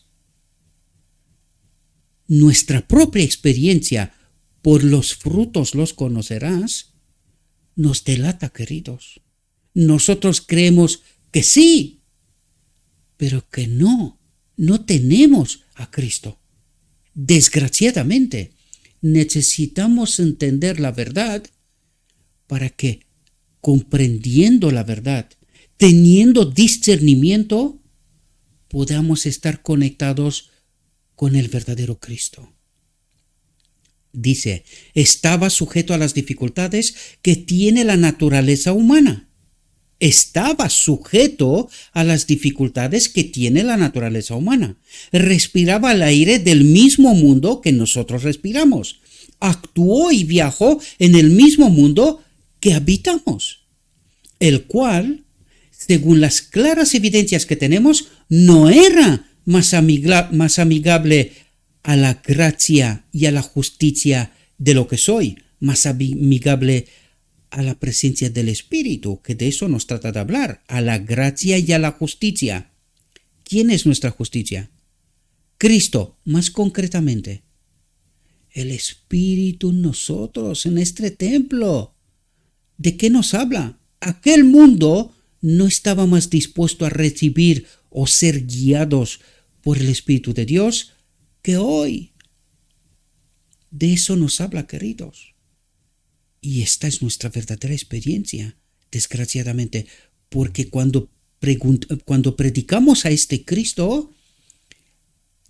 Nuestra propia experiencia, por los frutos los conocerás, nos delata, queridos. Nosotros creemos que sí, pero que no tenemos a Cristo. Desgraciadamente, necesitamos entender la verdad para que, comprendiendo la verdad, teniendo discernimiento, podamos estar conectados con el verdadero Cristo. Dice, estaba sujeto a las dificultades que tiene la naturaleza humana. Estaba sujeto a las dificultades que tiene la naturaleza humana. Respiraba el aire del mismo mundo que nosotros respiramos. Actuó y viajó en el mismo mundo que habitamos, el cual, según las claras evidencias que tenemos, no era más amigable a la gracia y a la justicia de lo que soy, más amigable a la presencia del Espíritu, que de eso nos trata de hablar, a la gracia y a la justicia. ¿Quién es nuestra justicia? Cristo, más concretamente. El Espíritu en nosotros, en este templo. ¿De qué nos habla? Aquel mundo no estaba más dispuesto a recibir o ser guiados por el Espíritu de Dios que hoy. De eso nos habla, queridos. Y esta es nuestra verdadera experiencia, desgraciadamente, porque cuando predicamos a este Cristo,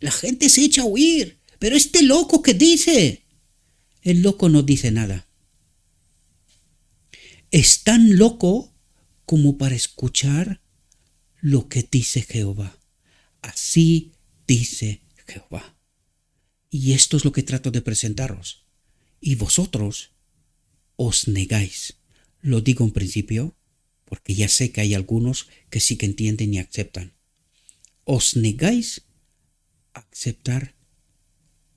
la gente se echa a huir. Pero este loco, ¿qué dice? El loco no dice nada. Es tan loco como para escuchar lo que dice Jehová. Así dice Jehová. Y esto es lo que trato de presentaros. Y vosotros os negáis. Lo digo en principio, porque ya sé que hay algunos que sí que entienden y aceptan. Os negáis a aceptar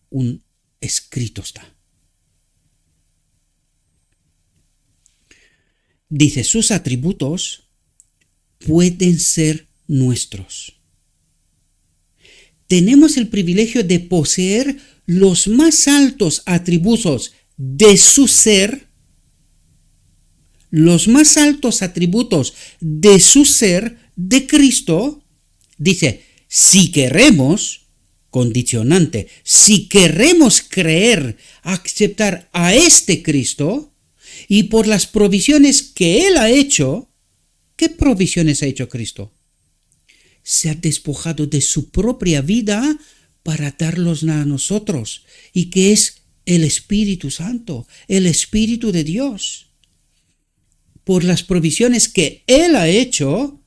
un escrito está. Dice, sus atributos pueden ser nuestros. Tenemos el privilegio de poseer los más altos atributos de su ser, los más altos atributos de su ser, de Cristo. Dice, si queremos, condicionante, si queremos creer, aceptar a este Cristo, y por las provisiones que Él ha hecho. ¿Qué provisiones ha hecho Cristo? Se ha despojado de su propia vida para darlos a nosotros, y que es el Espíritu Santo, el Espíritu de Dios. Por las provisiones que Él ha hecho,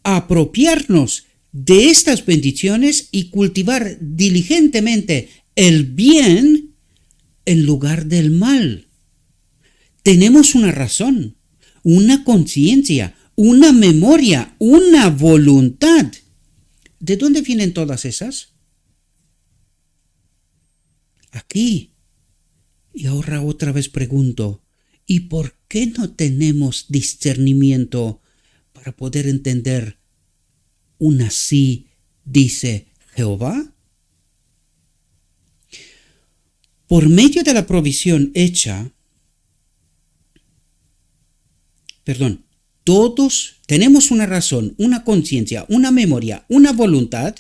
apropiarnos de estas bendiciones y cultivar diligentemente el bien en lugar del mal. Tenemos una razón, una conciencia, una memoria, una voluntad. ¿De dónde vienen todas esas? Aquí. Y ahora otra vez pregunto, ¿y por qué no tenemos discernimiento para poder entender un así dice Jehová? Por medio de la provisión hecha, todos tenemos una razón, una conciencia, una memoria, una voluntad,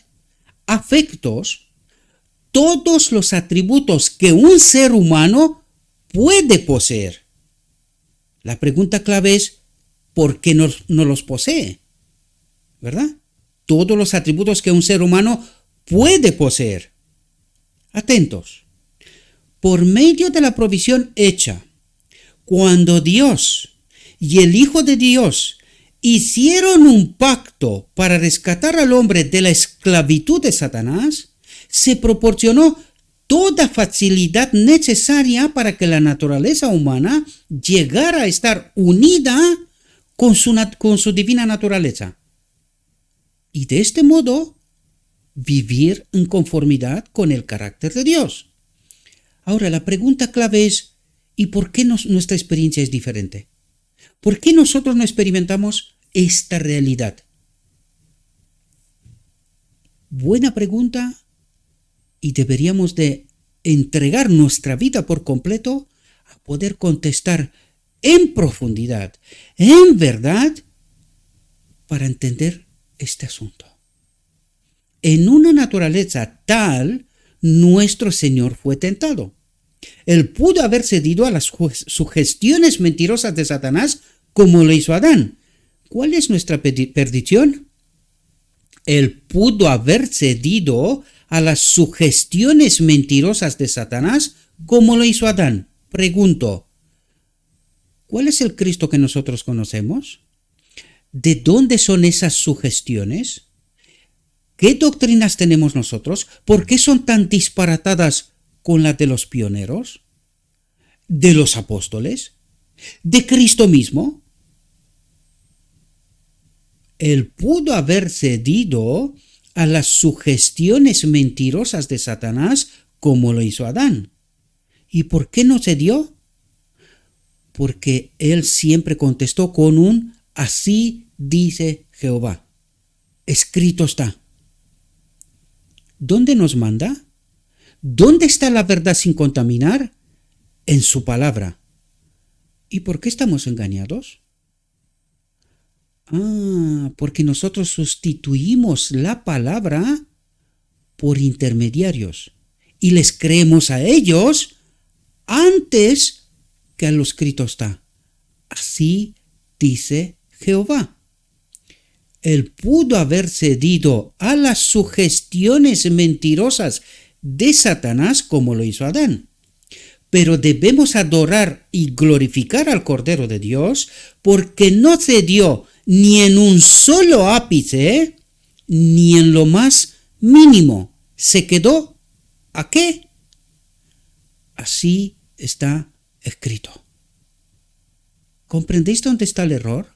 afectos, todos los atributos que un ser humano puede poseer. La pregunta clave es, ¿por qué no los posee? ¿Verdad? Todos los atributos que un ser humano puede poseer. Atentos. Por medio de la provisión hecha, cuando Dios y el Hijo de Dios hicieron un pacto para rescatar al hombre de la esclavitud de Satanás, se proporcionó toda facilidad necesaria para que la naturaleza humana llegara a estar unida con su divina naturaleza. Y de este modo, vivir en conformidad con el carácter de Dios. Ahora, la pregunta clave es, ¿Y por qué nuestra experiencia es diferente? ¿Por qué nosotros no experimentamos esta realidad? Buena pregunta, y deberíamos de entregar nuestra vida por completo a poder contestar en profundidad, en verdad, para entender este asunto. En una naturaleza tal, nuestro Señor fue tentado. Él pudo haber cedido a las sugestiones mentirosas de Satanás como lo hizo Adán. ¿Cuál es nuestra perdición? Él pudo haber cedido a las sugestiones mentirosas de Satanás como lo hizo Adán. Pregunto, ¿cuál es el Cristo que nosotros conocemos? ¿De dónde son esas sugestiones? ¿Qué doctrinas tenemos nosotros? ¿Por qué son tan disparatadas con las de los pioneros? ¿De los apóstoles? ¿De Cristo mismo? Él pudo haber cedido a las sugestiones mentirosas de Satanás como lo hizo Adán. ¿Y por qué no cedió? Porque él siempre contestó con un así dice Jehová. Escrito está. ¿Dónde nos manda? ¿Dónde está la verdad sin contaminar? En su palabra. ¿Y por qué estamos engañados? Porque nosotros sustituimos la palabra por intermediarios y les creemos a ellos antes que a lo escrito está. Así dice Jehová. Él pudo haber cedido a las sugestiones mentirosas de Satanás como lo hizo Adán. Pero debemos adorar y glorificar al Cordero de Dios porque no cedió ni en un solo ápice, ni en lo más mínimo. Se quedó ¿a qué? Así está escrito. ¿Comprendéis dónde está el error?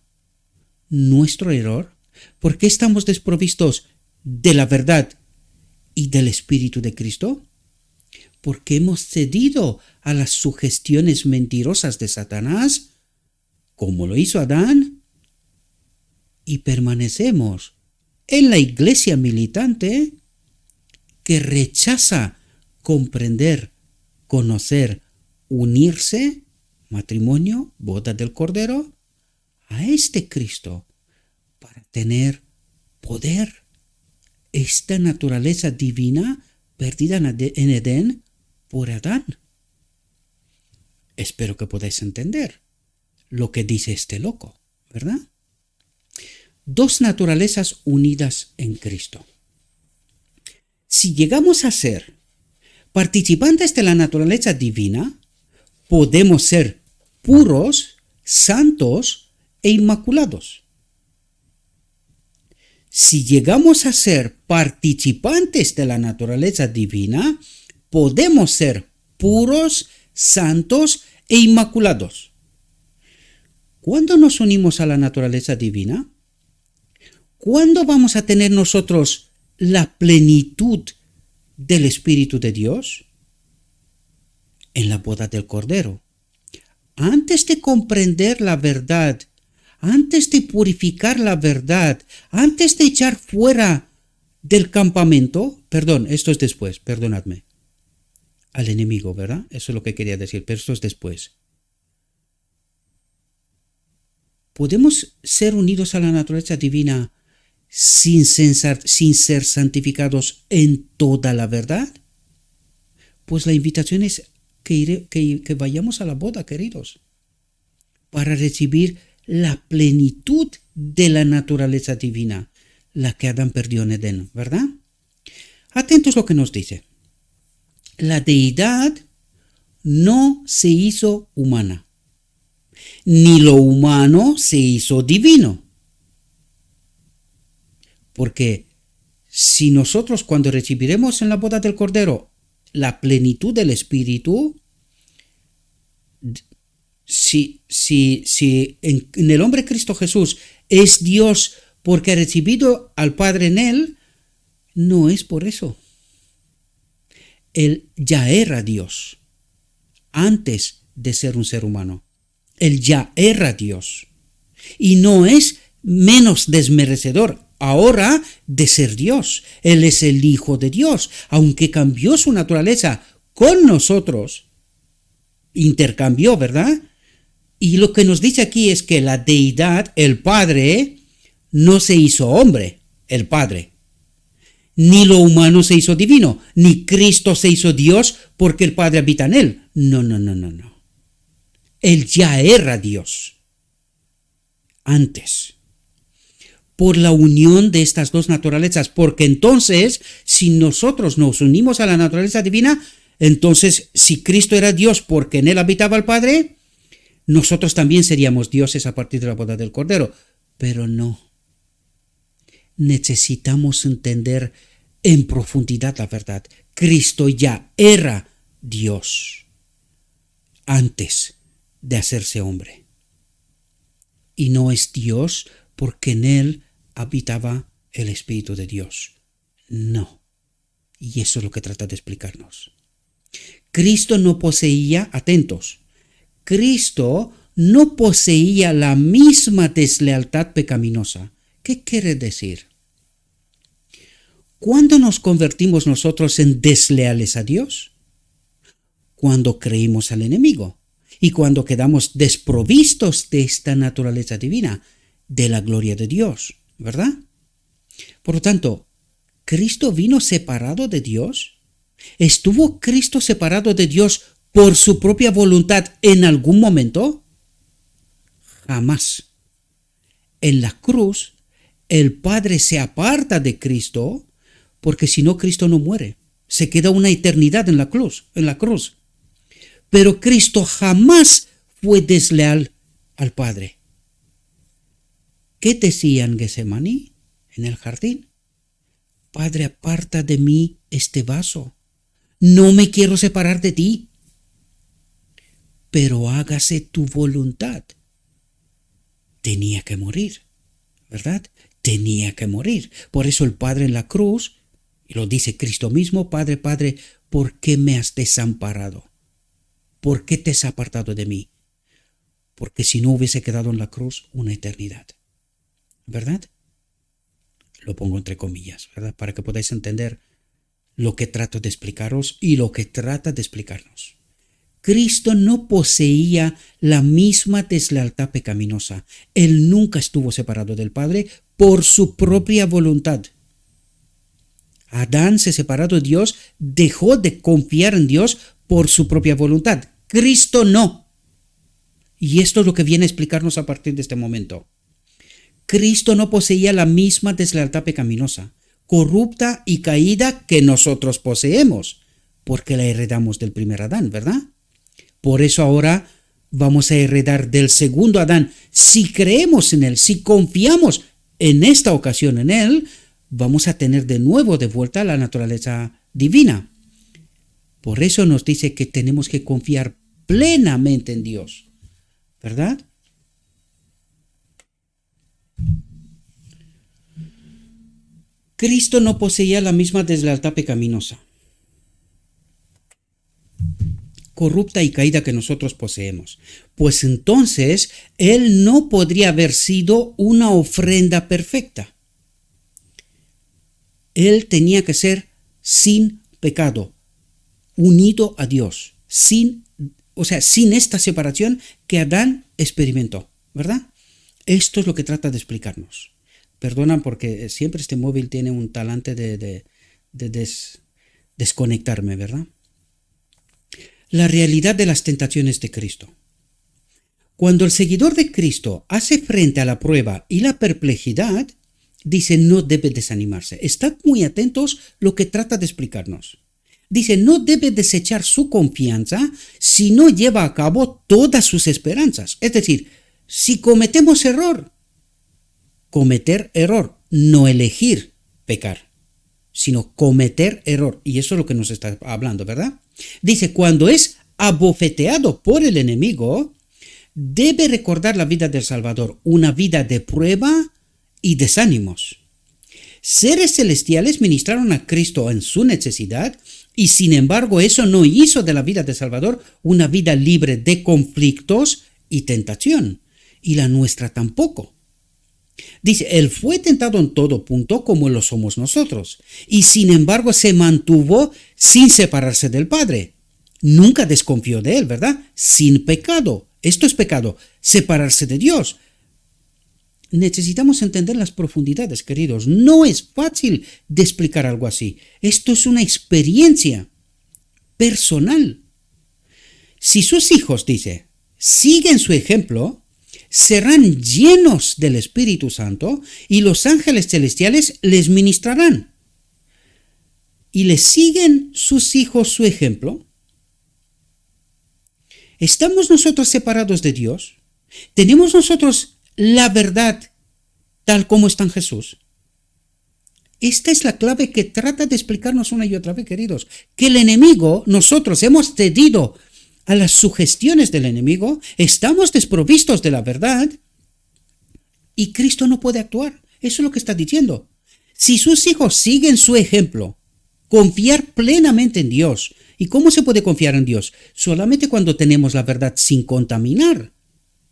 Nuestro error. ¿Por qué estamos desprovistos de la verdad y del Espíritu de Cristo? Porque hemos cedido a las sugestiones mentirosas de Satanás, como lo hizo Adán, y permanecemos en la iglesia militante que rechaza comprender, conocer, unirse, matrimonio, boda del Cordero, a este Cristo para tener poder, esta naturaleza divina perdida en Edén por Adán. Espero que podáis entender lo que dice este loco, ¿verdad? Dos naturalezas unidas en Cristo. Si llegamos a ser participantes de la naturaleza divina, podemos ser puros, santos e inmaculados. Si llegamos a ser participantes de la naturaleza divina, podemos ser puros, santos e inmaculados. ¿Cuándo nos unimos a la naturaleza divina? ¿Cuándo vamos a tener nosotros la plenitud del Espíritu de Dios? En la boda del Cordero. Antes de comprender la verdad, antes de purificar la verdad, antes de echar fuera del campamento, esto es después, perdonadme, al enemigo, ¿verdad? Eso es lo que quería decir, pero esto es después. ¿Podemos ser unidos a la naturaleza divina sin ser santificados en toda la verdad? Pues la invitación es que vayamos a la boda, queridos, para recibir la plenitud de la naturaleza divina, la que Adán perdió en Edén, ¿verdad? Atentos a lo que nos dice. La deidad no se hizo humana, ni lo humano se hizo divino. Porque si nosotros cuando recibiremos en la boda del Cordero la plenitud del Espíritu, si en el hombre Cristo Jesús es Dios porque ha recibido al Padre en él, no es por eso. Él ya era Dios antes de ser un ser humano. Él ya era Dios. Y no es menos desmerecedor ahora de ser Dios. Él es el Hijo de Dios. Aunque cambió su naturaleza con nosotros, intercambió, ¿verdad? Y lo que nos dice aquí es que la deidad, el Padre, no se hizo hombre, el Padre. Ni lo humano se hizo divino, ni Cristo se hizo Dios porque el Padre habita en él. No. Él ya era Dios. Antes. Por la unión de estas dos naturalezas, porque entonces, si nosotros nos unimos a la naturaleza divina, entonces, si Cristo era Dios porque en él habitaba el Padre, nosotros también seríamos dioses a partir de la boda del Cordero. Pero no. Necesitamos entender en profundidad la verdad. Cristo ya era Dios antes de hacerse hombre. Y no es Dios porque en él habitaba el Espíritu de Dios. No. Y eso es lo que trata de explicarnos. Cristo no poseía, atentos, Cristo no poseía la misma deslealtad pecaminosa. ¿Qué quiere decir? ¿Cuándo nos convertimos nosotros en desleales a Dios? Cuando creímos al enemigo y cuando quedamos desprovistos de esta naturaleza divina, de la gloria de Dios, ¿verdad? Por lo tanto, ¿Cristo vino separado de Dios? ¿Estuvo Cristo separado de Dios por su propia voluntad en algún momento? Jamás. En la cruz, el Padre se aparta de Cristo porque si no, Cristo no muere. Se queda una eternidad en la cruz. Pero Cristo jamás fue desleal al Padre. ¿Qué decía en Getsemaní, en el jardín? Padre, aparta de mí este vaso. No me quiero separar de ti, pero hágase tu voluntad. Tenía que morir, ¿verdad? Tenía que morir. Por eso el Padre en la cruz, y lo dice Cristo mismo, Padre, Padre, ¿por qué me has desamparado? ¿Por qué te has apartado de mí? Porque si no hubiese quedado en la cruz una eternidad, ¿verdad? Lo pongo entre comillas, ¿verdad? Para que podáis entender lo que trato de explicaros y lo que trata de explicarnos. Cristo no poseía la misma deslealtad pecaminosa. Él nunca estuvo separado del Padre por su propia voluntad. Adán se separó de Dios, dejó de confiar en Dios por su propia voluntad. Cristo no. Y esto es lo que viene a explicarnos a partir de este momento. Cristo no poseía la misma deslealtad pecaminosa, corrupta y caída que nosotros poseemos, porque la heredamos del primer Adán, ¿verdad? Por eso ahora vamos a heredar del segundo Adán. Si creemos en él, si confiamos en esta ocasión en él, vamos a tener de nuevo de vuelta la naturaleza divina. Por eso nos dice que tenemos que confiar plenamente en Dios, ¿verdad? Cristo no poseía la misma deslealtad pecaminosa, corrupta y caída que nosotros poseemos. Pues entonces, él no podría haber sido una ofrenda perfecta. Él tenía que ser sin pecado, unido a Dios, sin esta separación que Adán experimentó, ¿verdad? Esto es lo que trata de explicarnos. Perdona porque siempre este móvil tiene un talante de desconectarme, ¿verdad? La realidad de las tentaciones de Cristo. Cuando el seguidor de Cristo hace frente a la prueba y la perplejidad, dice no debe desanimarse. Estad muy atentos lo que trata de explicarnos. Dice no debe desechar su confianza si no lleva a cabo todas sus esperanzas. Es decir, si cometemos cometer error, no elegir pecar, sino cometer error. Y eso es lo que nos está hablando, ¿verdad? Dice, cuando es abofeteado por el enemigo, debe recordar la vida del Salvador, una vida de prueba y desánimos. Seres celestiales ministraron a Cristo en su necesidad Y sin embargo, eso no hizo de la vida de Salvador una vida libre de conflictos y tentación. Y la nuestra tampoco. Dice, Él fue tentado en todo punto como lo somos nosotros. Y sin embargo se mantuvo sin separarse del Padre. Nunca desconfió de Él, ¿verdad? Sin pecado. Esto es pecado, separarse de Dios. Necesitamos entender las profundidades, queridos. No es fácil de explicar algo así. Esto es una experiencia personal. Si sus hijos, dice, siguen su ejemplo, serán llenos del Espíritu Santo y los ángeles celestiales les ministrarán. ¿Y les siguen sus hijos su ejemplo? ¿Estamos nosotros separados de Dios? ¿Tenemos nosotros la verdad tal como está en Jesús? Esta es la clave que trata de explicarnos una y otra vez, queridos. Que el enemigo, nosotros hemos cedido a las sugestiones del enemigo, estamos desprovistos de la verdad y Cristo no puede actuar. Eso es lo que está diciendo. Si sus hijos siguen su ejemplo, confiar plenamente en Dios. ¿Y cómo se puede confiar en Dios? Solamente cuando tenemos la verdad sin contaminar,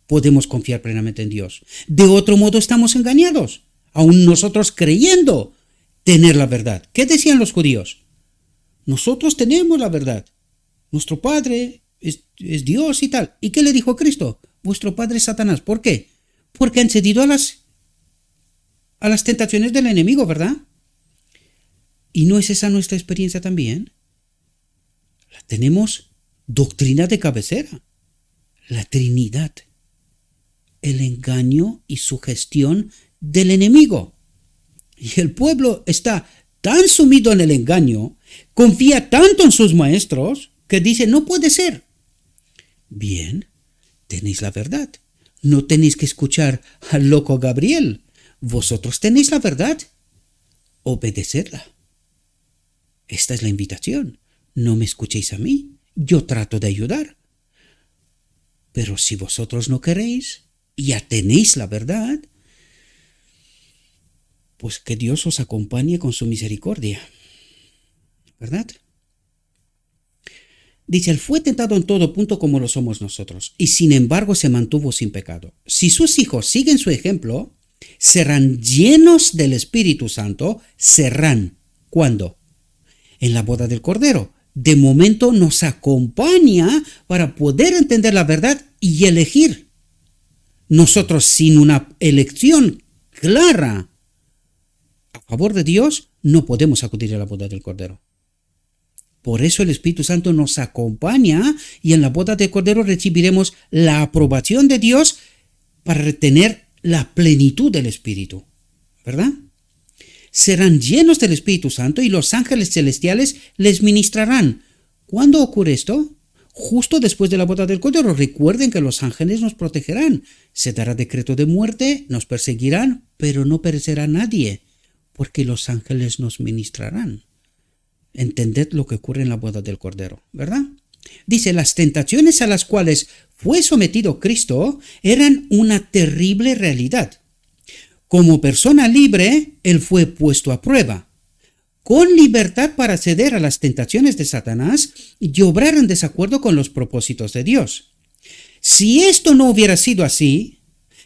podemos confiar plenamente en Dios. De otro modo estamos engañados, aún nosotros creyendo tener la verdad. ¿Qué decían los judíos? Nosotros tenemos la verdad. Nuestro Padre es Dios y tal. ¿Y qué le dijo Cristo? Vuestro padre es Satanás. ¿Por qué? Porque han cedido a las tentaciones del enemigo, ¿verdad? ¿Y no es esa nuestra experiencia también? Tenemos doctrina de cabecera, la Trinidad, el engaño y sugestión del enemigo. Y el pueblo está tan sumido en el engaño, confía tanto en sus maestros, que dice, no puede ser. Bien, tenéis la verdad. No tenéis que escuchar al loco Gabriel. Vosotros tenéis la verdad. Obedecedla. Esta es la invitación. No me escuchéis a mí, yo trato de ayudar. Pero si vosotros no queréis, ya tenéis la verdad, pues que Dios os acompañe con su misericordia. ¿Verdad? Dice, Él fue tentado en todo punto como lo somos nosotros, y sin embargo se mantuvo sin pecado. Si sus hijos siguen su ejemplo, serán llenos del Espíritu Santo. Serán. ¿Cuándo? En la boda del Cordero. De momento nos acompaña para poder entender la verdad y elegir. Nosotros, sin una elección clara a favor de Dios, no podemos acudir a la boda del Cordero. Por eso el Espíritu Santo nos acompaña y en la boda del Cordero recibiremos la aprobación de Dios para retener la plenitud del Espíritu. ¿Verdad? Serán llenos del Espíritu Santo y los ángeles celestiales les ministrarán. ¿Cuándo ocurre esto? Justo después de la boda del Cordero. Recuerden que los ángeles nos protegerán. Se dará decreto de muerte, nos perseguirán, pero no perecerá nadie, porque los ángeles nos ministrarán. Entended lo que ocurre en la boda del Cordero, ¿verdad? Dice, las tentaciones a las cuales fue sometido Cristo eran una terrible realidad. Como persona libre, Él fue puesto a prueba, con libertad para ceder a las tentaciones de Satanás y obrar en desacuerdo con los propósitos de Dios. Si esto no hubiera sido así,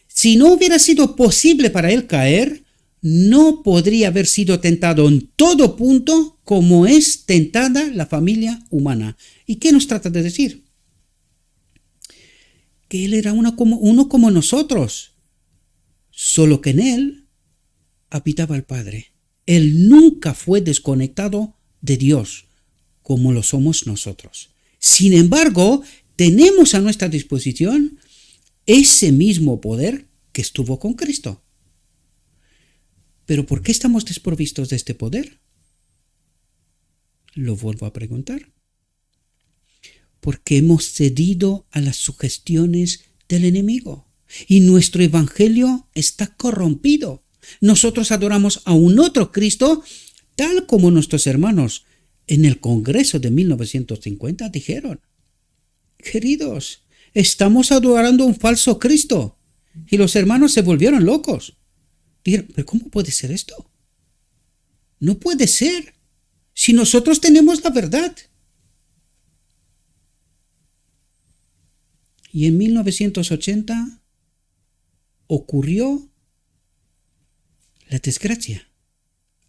si no hubiera sido posible para Él caer, no podría haber sido tentado en todo punto como es tentada la familia humana. ¿Y qué nos trata de decir? Que Él era uno como nosotros. Solo que en Él habitaba el Padre. Él nunca fue desconectado de Dios, como lo somos nosotros. Sin embargo, tenemos a nuestra disposición ese mismo poder que estuvo con Cristo. ¿Pero por qué estamos desprovistos de este poder? Lo vuelvo a preguntar. Porque hemos cedido a las sugestiones del enemigo. Y nuestro evangelio está corrompido. Nosotros adoramos a un otro Cristo, tal como nuestros hermanos en el Congreso de 1950 dijeron. Queridos, estamos adorando a un falso Cristo. Y los hermanos se volvieron locos. Dijeron, ¿pero cómo puede ser esto? No puede ser. si nosotros tenemos la verdad? Y en 1980 ocurrió la desgracia.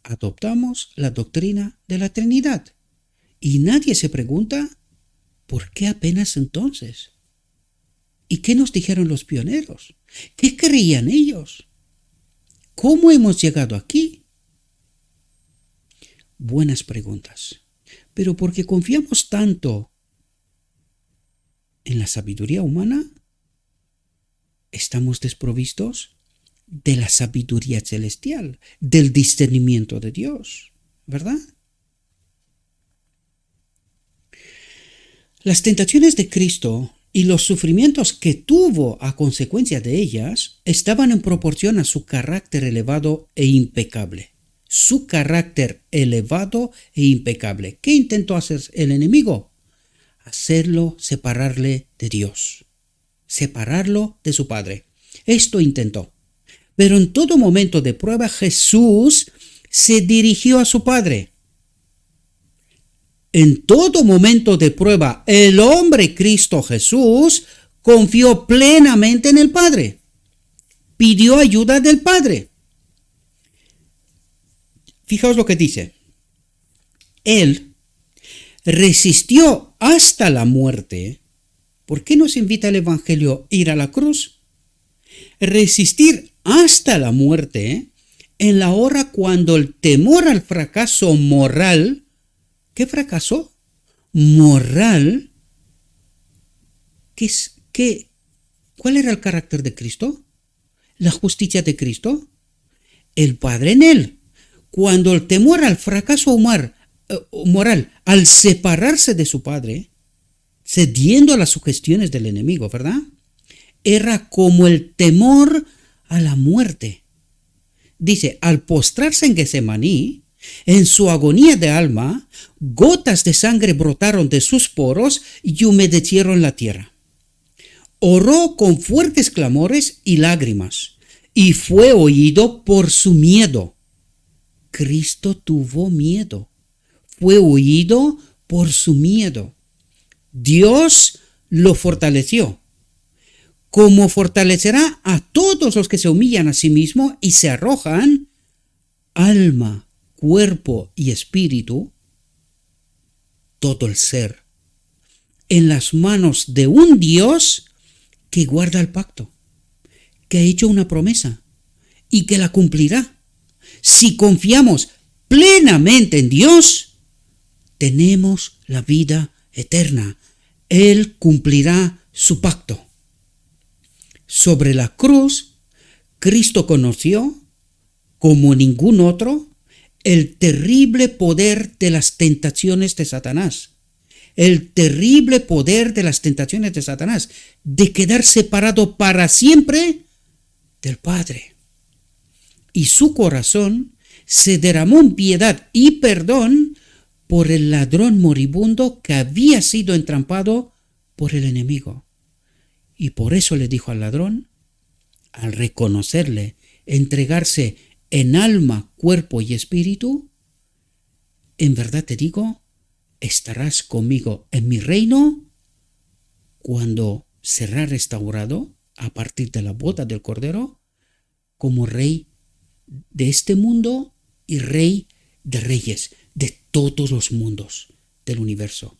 Adoptamos la doctrina de la Trinidad. Y nadie se pregunta, ¿por qué apenas entonces? ¿Y qué nos dijeron los pioneros? ¿Qué creían ellos? ¿Cómo hemos llegado aquí? Buenas preguntas. Pero porque confiamos tanto en la sabiduría humana, estamos desprovistos de la sabiduría celestial, del discernimiento de Dios, ¿verdad? Las tentaciones de Cristo y los sufrimientos que tuvo a consecuencia de ellas estaban en proporción a su carácter elevado e impecable. Su carácter elevado e impecable. ¿Qué intentó hacer el enemigo? Hacerlo separarle de Dios, separarlo de su Padre. Esto intentó. Pero en todo momento de prueba Jesús se dirigió a su Padre. En todo momento de prueba, el hombre Cristo Jesús confió plenamente en el Padre. Pidió ayuda del Padre. Fijaos lo que dice. Él resistió hasta la muerte. ¿Por qué nos invita el Evangelio a ir a la cruz? Resistir hasta la muerte en la hora cuando el temor al fracaso moral. ¿Qué fracaso? Moral. ¿Cuál era el carácter de Cristo? ¿La justicia de Cristo? El Padre en él. Cuando el temor al fracaso moral, al separarse de su Padre, cediendo a las sugestiones del enemigo, ¿verdad? Era como el temor a la muerte. Dice, al postrarse en Getsemaní, en su agonía de alma, gotas de sangre brotaron de sus poros y humedecieron la tierra. Oró con fuertes clamores y lágrimas, y fue oído por su miedo. Cristo tuvo miedo. Fue oído por su miedo. Dios lo fortaleció, como fortalecerá a todos los que se humillan a sí mismo y se arrojan, alma, cuerpo y espíritu, todo el ser, en las manos de un Dios que guarda el pacto, que ha hecho una promesa y que la cumplirá. Si confiamos plenamente en Dios, tenemos la vida eterna. Él cumplirá su pacto. Sobre la cruz, Cristo conoció, como ningún otro, el terrible poder de las tentaciones de Satanás. El terrible poder de las tentaciones de Satanás, de quedar separado para siempre del Padre. Y su corazón se derramó en piedad y perdón por el ladrón moribundo que había sido entrampado por el enemigo. Y por eso le dijo al ladrón, al reconocerle, entregarse en alma, cuerpo y espíritu, en verdad te digo, estarás conmigo en mi reino cuando será restaurado a partir de la boda del Cordero como rey de este mundo y rey de reyes de todos los mundos del universo.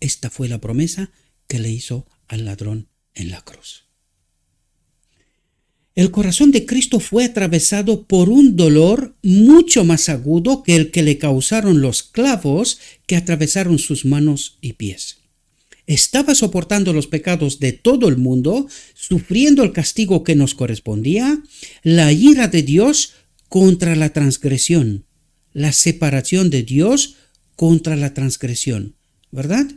Esta fue la promesa que le hizo al ladrón en la cruz. El corazón de Cristo fue atravesado por un dolor mucho más agudo que el que le causaron los clavos que atravesaron sus manos y pies. Estaba soportando los pecados de todo el mundo, sufriendo el castigo que nos correspondía, la ira de Dios contra la transgresión, la separación de Dios contra la transgresión, ¿verdad?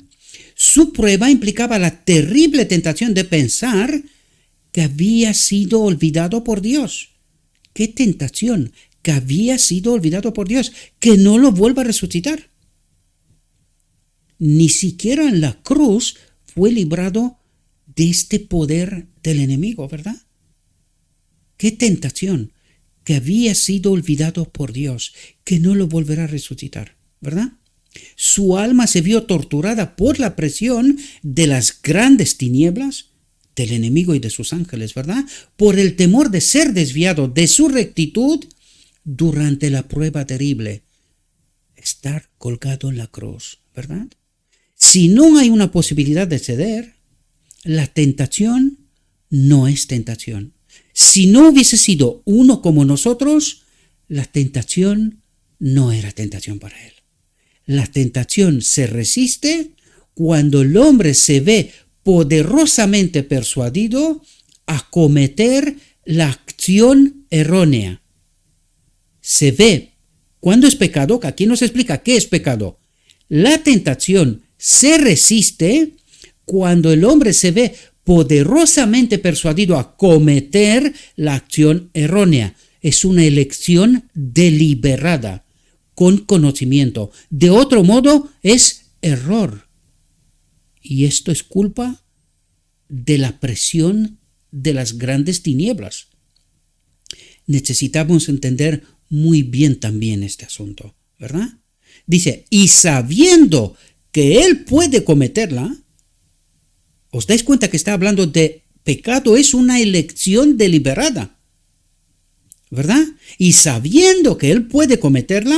Su prueba implicaba la terrible tentación de pensar que había sido olvidado por Dios. ¡Qué tentación! Que había sido olvidado por Dios, que no lo vuelva a resucitar. Ni siquiera en la cruz fue librado de este poder del enemigo, ¿verdad? ¡Qué tentación! que había sido olvidado por Dios, que no lo volverá a resucitar, ¿verdad? Su alma se vio torturada por la presión de las grandes tinieblas del enemigo y de sus ángeles, ¿verdad? Por el temor de ser desviado de su rectitud durante la prueba terrible, estar colgado en la cruz, ¿verdad? Si no hay una posibilidad de ceder, la tentación no es tentación. Si no hubiese sido uno como nosotros, la tentación no era tentación para él. La tentación se resiste cuando el hombre se ve poderosamente persuadido a cometer la acción errónea. Se ve cuando es pecado, que aquí nos explica qué es pecado. La tentación se resiste cuando el hombre se ve poderosamente persuadido a cometer la acción errónea. Es una elección deliberada, con conocimiento. De otro modo, es error. Y esto es culpa de la presión de las grandes tinieblas. Necesitamos entender muy bien también este asunto, ¿verdad? Dice, y sabiendo que él puede cometerla, ¿os dais cuenta que está hablando de pecado? Es una elección deliberada, ¿verdad? Y sabiendo que él puede cometerla,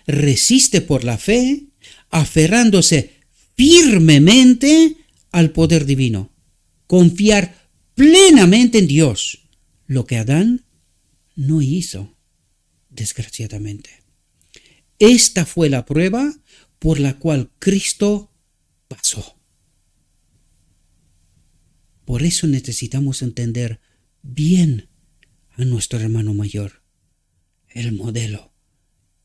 resiste por la fe, aferrándose firmemente al poder divino. Confiar plenamente en Dios, lo que Adán no hizo, desgraciadamente. Esta fue la prueba por la cual Cristo pasó. Por eso necesitamos entender bien a nuestro hermano mayor, el modelo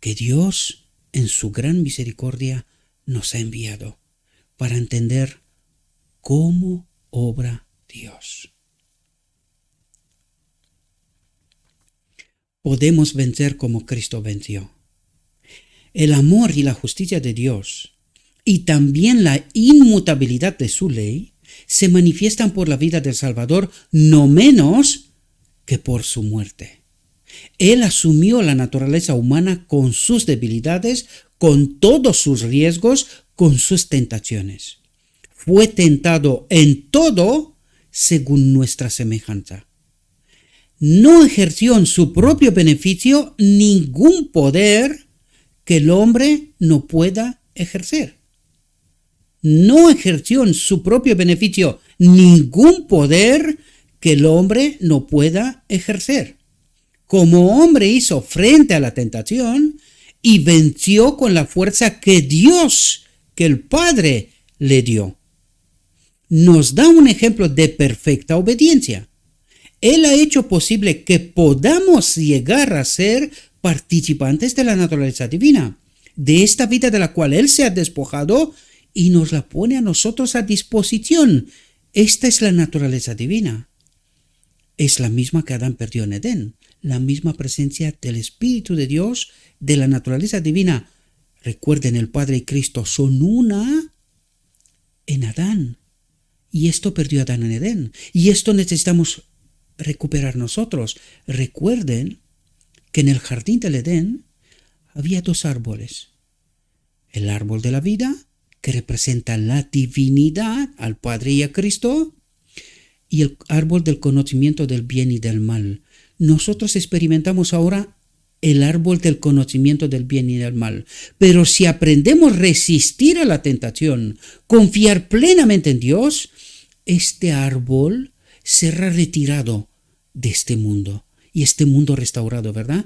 que Dios en su gran misericordia nos ha enviado para entender cómo obra Dios. Podemos vencer como Cristo venció. El amor y la justicia de Dios y también la inmutabilidad de su ley se manifiestan por la vida del Salvador no menos que por su muerte. Él asumió la naturaleza humana con sus debilidades, con todos sus riesgos, con sus tentaciones. Fue tentado en todo según nuestra semejanza. No ejerció en su propio beneficio ningún poder que el hombre no pueda ejercer. No ejerció en su propio beneficio ningún poder que el hombre no pueda ejercer. Como hombre hizo frente a la tentación y venció con la fuerza que Dios, que el Padre le dio. Nos da un ejemplo de perfecta obediencia. Él ha hecho posible que podamos llegar a ser participantes de la naturaleza divina, de esta vida de la cual Él se ha despojado y nos la pone a nosotros a disposición. Esta es la naturaleza divina. Es la misma que Adán perdió en Edén, la misma presencia del Espíritu de Dios, de la naturaleza divina. Recuerden, el Padre y Cristo son una en Adán. Y esto perdió Adán en Edén. Y esto necesitamos recuperar nosotros. Recuerden que en el jardín del Edén había dos árboles. El árbol de la vida, que representa la divinidad al Padre y a Cristo, y el árbol del conocimiento del bien y del mal. Nosotros experimentamos ahora el árbol del conocimiento del bien y del mal. Pero si aprendemos a resistir a la tentación, confiar plenamente en Dios, este árbol será retirado de este mundo, y este mundo restaurado, ¿verdad?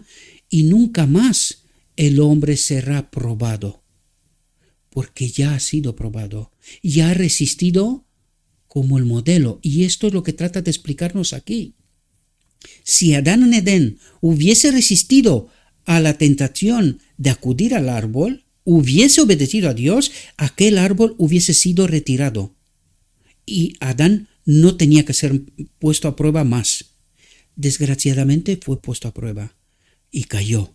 Y nunca más el hombre será probado, porque ya ha sido probado, ya ha resistido como el modelo, y esto es lo que trata de explicarnos aquí. Si Adán en Edén hubiese resistido a la tentación de acudir al árbol, hubiese obedecido a Dios, aquel árbol hubiese sido retirado, y Adán no tenía que ser puesto a prueba más. Desgraciadamente fue puesto a prueba y cayó.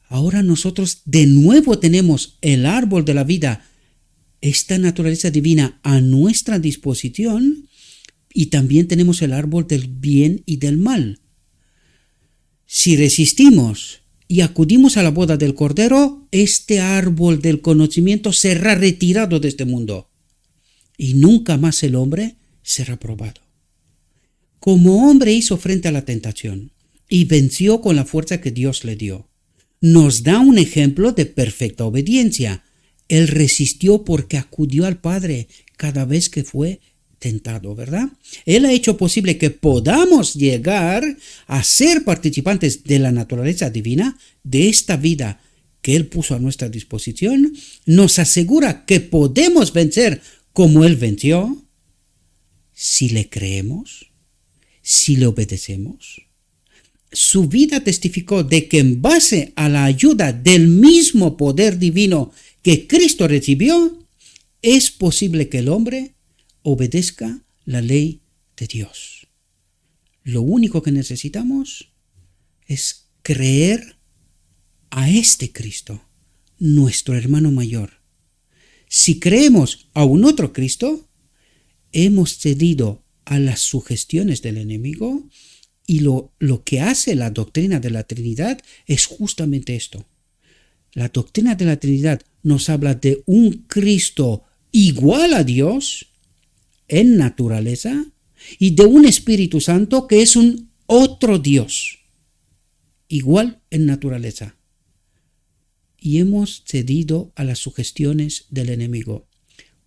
Ahora nosotros de nuevo tenemos el árbol de la vida, esta naturaleza divina a nuestra disposición, y también tenemos el árbol del bien y del mal. Si resistimos y acudimos a la boda del Cordero, este árbol del conocimiento será retirado de este mundo y nunca más el hombre será probado. Como hombre hizo frente a la tentación y venció con la fuerza que Dios le dio. Nos da un ejemplo de perfecta obediencia. Él resistió porque acudió al Padre cada vez que fue tentado, ¿verdad? Él ha hecho posible que podamos llegar a ser participantes de la naturaleza divina, de esta vida que Él puso a nuestra disposición. Nos asegura que podemos vencer como Él venció, si le creemos, si le obedecemos. Su vida testificó de que en base a la ayuda del mismo poder divino que Cristo recibió, es posible que el hombre obedezca la ley de Dios. Lo único que necesitamos es creer a este Cristo, nuestro hermano mayor. Si creemos a un otro Cristo, hemos cedido a las sugestiones del enemigo, y lo que hace la doctrina de la Trinidad es justamente esto. La doctrina de la Trinidad nos habla de un Cristo igual a Dios en naturaleza y de un Espíritu Santo que es un otro Dios, igual en naturaleza. Y hemos cedido a las sugestiones del enemigo.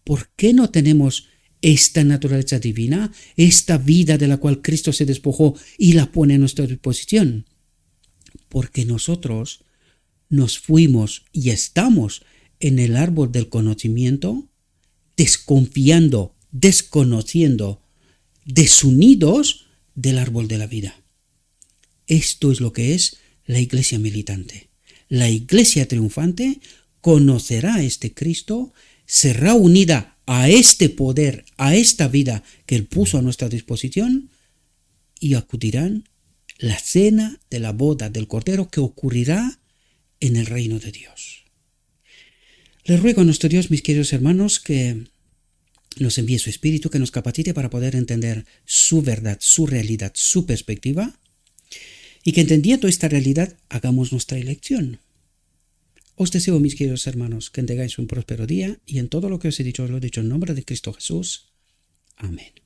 ¿Por qué no tenemos esta naturaleza divina, esta vida de la cual Cristo se despojó y la pone a nuestra disposición? Porque nosotros nos fuimos y estamos en el árbol del conocimiento, desconfiando, desconociendo, desunidos del árbol de la vida. Esto es lo que es la iglesia militante. La iglesia triunfante conocerá a este Cristo, será unida a este poder, a esta vida que Él puso a nuestra disposición, y acudirán la cena de la boda del Cordero que ocurrirá en el reino de Dios. Les ruego a nuestro Dios, mis queridos hermanos, que nos envíe su Espíritu, que nos capacite para poder entender su verdad, su realidad, su perspectiva, y que entendiendo esta realidad hagamos nuestra elección. Os deseo, mis queridos hermanos, que tengáis un próspero día, y en todo lo que os he dicho, os lo he dicho en nombre de Cristo Jesús. Amén.